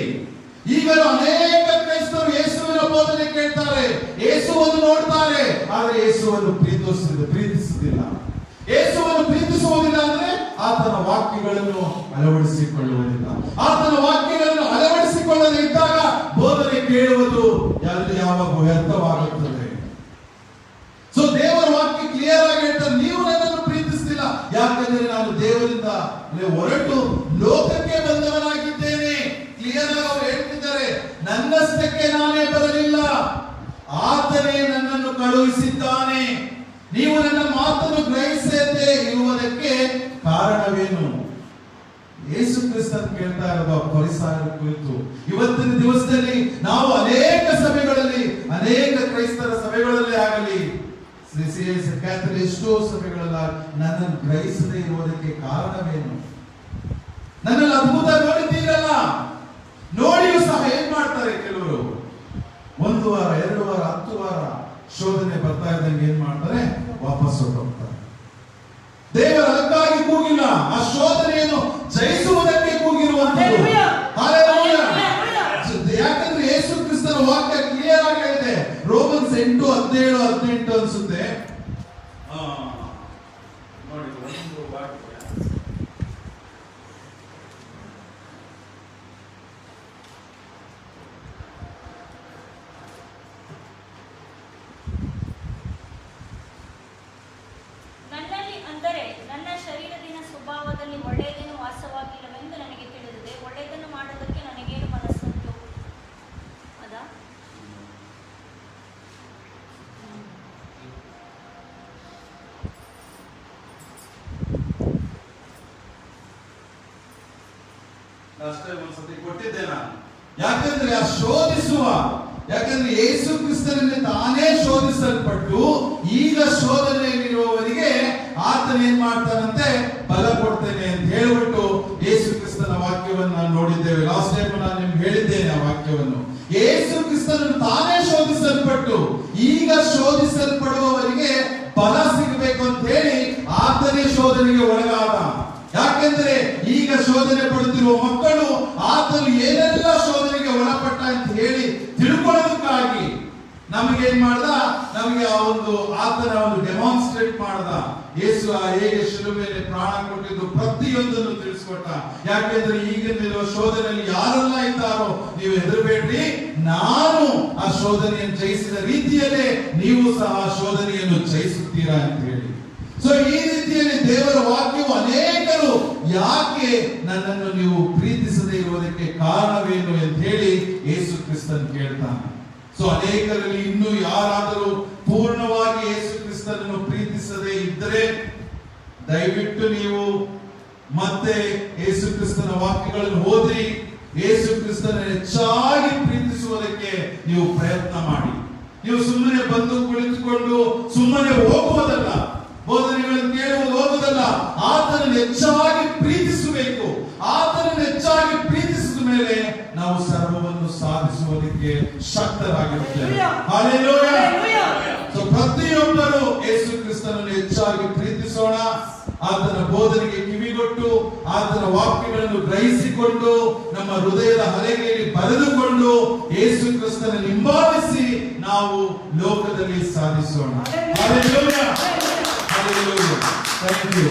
ಈಗಲೂ ಅನೇಕ ಕ್ರೈಸ್ತರು ಯೇಸುವಿನ ಬೋಧನೆ ಕೇಳ್ತಾರೆ, ಯೇಸುವನ್ನು ನೋಡ್ತಾರೆ, ಆದರೆ ಯೇಸುವನ್ನು ಪ್ರೀತಿಸುವುದಿಲ್ಲ. ಯೇಸುವನ್ನು ಪ್ರೀತಿಸುವುದಿಲ್ಲ ಅಂದ್ರೆ ಆತನ ವಾಕ್ಯಗಳನ್ನು ಅಳವಡಿಸಿಕೊಳ್ಳುವುದಿಲ್ಲ. ಆತನ ವಾಕ್ಯಗಳನ್ನು ಅಳವಡಿಸಿಕೊಳ್ಳದೆ ಇದ್ದಾಗ ಬೋಧನೆ ಕೇಳುವುದು ಯಾವಾಗ ವ್ಯರ್ಥವಾಗುತ್ತದೆ. ಸೊ ದೇವರ ವಾಕ್ಯ ಕ್ಲಿಯರ್ ಆಗಿ ಹೇಳ್ತಾರೆ, ನೀವು ನನ್ನನ್ನು ಪ್ರೀತಿಸ್ತಿಲ್ಲ. ಯಾಕಂದ್ರೆ ನನ್ನಷ್ಟಕ್ಕೆ ನಾನೇ ಬರಲಿಲ್ಲ, ಆತನೇ ನನ್ನನ್ನು ಕಳುಹಿಸಿದ್ದಾನೆ. ನೀವು ನನ್ನ ಮಾತನ್ನು ಗ್ರಹಿಸದೆ ಇರುವುದಕ್ಕೆ ಕಾರಣವೇನು? ಯೇಸು ಕ್ರಿಸ್ತನ್ ಕೇಳ್ತಾ ಇರುವ ಫರಿಸಾಯರ ಕುರಿತು ಇವತ್ತಿನ ದಿವಸದಲ್ಲಿ ನಾವು ಅನೇಕ ಸಭೆಗಳಲ್ಲಿ, ಅನೇಕ ಕ್ರೈಸ್ತರ ಸಭೆಗಳಲ್ಲಿ ಆಗಲಿ, ಕ್ಯಾಥಲಿಕ್ ಎಷ್ಟೋ ಸಭೆಗಳೆಲ್ಲ ನನ್ನನ್ನು ಗ್ರಹಿಸದೇ ಇರುವುದಕ್ಕೆ ಕಾರಣವೇನು? ನನ್ನಲ್ಲಿ ಅದ್ಭುತ ನೋಡಿದ್ದೀರಲ್ಲ, ನೋಡಿಯೂ ಸಹ ಏನ್ ಮಾಡ್ತಾರೆ ಕೆಲವರು, 1 ವಾರ 2 ವಾರ 10 ವಾರ ಶೋಧನೆ ಬರ್ತಾ ಇದ್ದಂಗೆ ಏನ್ ಮಾಡ್ತಾರೆ, ವಾಪಸ್ ಹೊರಟೋಗ್ತಾರೆ. ದೇವರ ಅದಕ್ಕಾಗಿ ಕೂಗಿಲ್ಲ, ಆ ಶೋಧನೆಯನ್ನು ಜಯಿಸುವುದಕ್ಕೆ ಕೂಗಿರುವಂತದ್ದು. ಹಲ್ಲೆಲೂಯಾ. ಯಾಕಂದ್ರೆ ಯೇಸು ಕ್ರಿಸ್ತನ ವಾಕ್ಯ ಕ್ಲಿಯರ್ ಆಗಿ ಹೇಳಿದೆ. ರೋಮನ್ಸ್ 8:17-18 ಅನ್ಸುತ್ತೆ. ನೋಡಿ ಒಂದು ವಾಕ್ಯ, ನನ್ನಲ್ಲಿ ಅಂದರೆ ನನ್ನ ಶರೀರದಿನ ಸ್ವಭಾವದಲ್ಲಿ ಒಳ್ಳೆಯದೇನು ವಾಸವಾಗಿಲ್ಲವೆಂದು ನನಗೆ ತಿಳಿದಿದೆ. ಒಳ್ಳೆಯದನ್ನು ಮಾಡೋದಕ್ಕೆ ನನಗೇನು ಮನಸ್ಸುಂಟು? ಅದಾ? ಅಷ್ಟೇ ಒಂದ್ಸತಿ ಕೊಟ್ಟಿದ್ದೆ ನಾನು. ಯಾಕಂದ್ರೆ ಆ ಶೋಧಿಸುವ, ಯಾಕಂದ್ರೆ ಯೇಸು ಕ್ರಿಸ್ತನಲ್ಲಿ ತಾನೇ ಶೋಧಿಸಲ್ಪಟ್ಟು ಈಗ ಶೋಧನೆಯಲ್ಲಿರುವವರಿಗೆ ಆತನ ಏನ್ ಮಾಡ್ತಾನಂತೆ, ಬಲ ಕೊಡ್ತೇನೆ ಅಂತ ಹೇಳ್ಬಿಟ್ಟು ಯೇಸು ಕ್ರಿಸ್ತನ ವಾಕ್ಯವನ್ನ ನಾವು ನೋಡಿದ್ದೇವೆ. ಲಾಸ್ಟ್ ಟೈಮ್ ನಾನು ನಿಮ್ಗೆ ಹೇಳಿದ್ದೇನೆ ಆ ವಾಕ್ಯವನ್ನು. ಯೇಸು ಕ್ರಿಸ್ತನನ್ನು ತಾನೇ ಶೋಧಿಸಲ್ಪಟ್ಟು ಈಗ ಶೋಧಿಸಲ್ಪಡುವವರಿಗೆ ಬಲ ಸಿಗಬೇಕು ಅಂತ ಹೇಳಿ ಆತನೇ ಶೋಧನೆಗೆ ಒಳಗಾದ. ಯಾಕೆಂದ್ರೆ ಈಗ ಶೋಧನೆ ಪಡುತ್ತಿರುವ ಮಕ್ಕಳು ಆತನು ಏನೆಲ್ಲ ಶೋಧನೆಗೆ ಒಳಪಟ್ಟ ಅಂತ ಹೇಳಿ ತಿಳ್ಕೊಳ್ಳೋದಕ್ಕಾಗಿ ನಮಗೇನ್ ಮಾಡ್ದ, ನಮಗೆ ಆ ಒಂದು ಆತನ ಒಂದು ಡೆಮಾನ್ಸ್ಟ್ರೇಟ್ ಮಾಡ್ದ. ಯೇಸು ಹೇಗೆ ಶಿಲುಬೆಯಲ್ಲಿ ಪ್ರಾಣ ಕೊಟ್ಟಿದ್ದು ಪ್ರತಿಯೊಂದನ್ನು ತಿಳಿಸ್ಕೊಟ್ಟ. ಯಾಕೆಂದ್ರೆ ಈಗಿನ ಶೋಧನೆಯಲ್ಲಿ ಯಾರೆಲ್ಲ ಇದ್ದಾರೋ ನೀವು ಹೆದರಬೇಡ್ರಿ, ನಾನು ಆ ಶೋಧನೆಯನ್ನು ಜಯಿಸಿದ ರೀತಿಯಲ್ಲೇ ನೀವು ಸಹ ಆ ಶೋಧನೆಯನ್ನು ಜಯಿಸುತ್ತೀರಾ ಅಂತ ಹೇಳಿ. ಸೊ ಈ ರೀತಿಯಲ್ಲಿ ದೇವರ ವಾಕ್ಯವು ಅನೇಕರು ಯಾಕೆ ನನ್ನನ್ನು ನೀವು ಪ್ರೀತಿಸದೇ ಇರುವುದಕ್ಕೆ ಕಾರಣವೇನು ಅಂತ ಹೇಳಿ ಯೇಸು ಕ್ರಿಸ್ತನ್ ಕೇಳ್ತಾನೆ. ಸೊ ಅನೇಕರಲ್ಲಿ ಇನ್ನೂ ಯಾರಾದರೂ ಪೂರ್ಣವಾಗಿ ಯೇಸು ಕ್ರಿಸ್ತನನ್ನು ಪ್ರೀತಿಸದೇ ಇದ್ದರೆ ದಯವಿಟ್ಟು ನೀವು ಮತ್ತೆ ಯೇಸು ಕ್ರಿಸ್ತನ ವಾಕ್ಯಗಳನ್ನು ಓದಿ ಯೇಸು ಕ್ರಿಸ್ತನ ಹೆಚ್ಚಾಗಿ ಪ್ರೀತಿಸುವುದಕ್ಕೆ ನೀವು ಪ್ರಯತ್ನ ಮಾಡಿ. ನೀವು ಸುಮ್ಮನೆ ಬಂದು ಕುಳಿತುಕೊಂಡು ಸುಮ್ಮನೆ ಹೋಗುವುದಲ್ಲ, ಬೋಧನೆಗಳನ್ನು ಕೇಳುವುದು ಹೋಗುವುದಲ್ಲ, ಆತನನ್ನು ಹೆಚ್ಚಾಗಿ ಪ್ರೀತಿಸಬೇಕು. ಆತನನ್ನು ಹೆಚ್ಚಾಗಿ ಪ್ರೀತಿಸಿದ ಮೇಲೆ ನಾವು ಸರ್ವವನ್ನು ಸಾಧಿಸುವುದಕ್ಕೆ ಶಕ್ತರಾಗಿರುತ್ತೇವೆ. ಹಲ್ಲೆಲೂಯಾ. ಸೊ ಪ್ರತಿಯೊಬ್ಬರು ಯೇಸು ಕ್ರಿಸ್ತನನ್ನು ಹೆಚ್ಚಾಗಿ ಪ್ರೀತಿಸೋಣ. ಆತನ ಬೋಧನೆಗೆ ಕಿವಿಗೊಟ್ಟು ಆತನ ವಾಕ್ಯಗಳನ್ನು ಗ್ರಹಿಸಿಕೊಂಡು ನಮ್ಮ ಹೃದಯದ ಹಲಗೆಯಲ್ಲಿ ಬರೆದುಕೊಂಡು ಯೇಸು ಕ್ರಿಸ್ತನನ್ನು ಹಿಂಬಾಲಿಸಿ ನಾವು ಲೋಕದಲ್ಲಿ ಸಾಧಿಸೋಣ. ಹಲ್ಲೆಲೂಯಾ. Hallelujah. Thank you.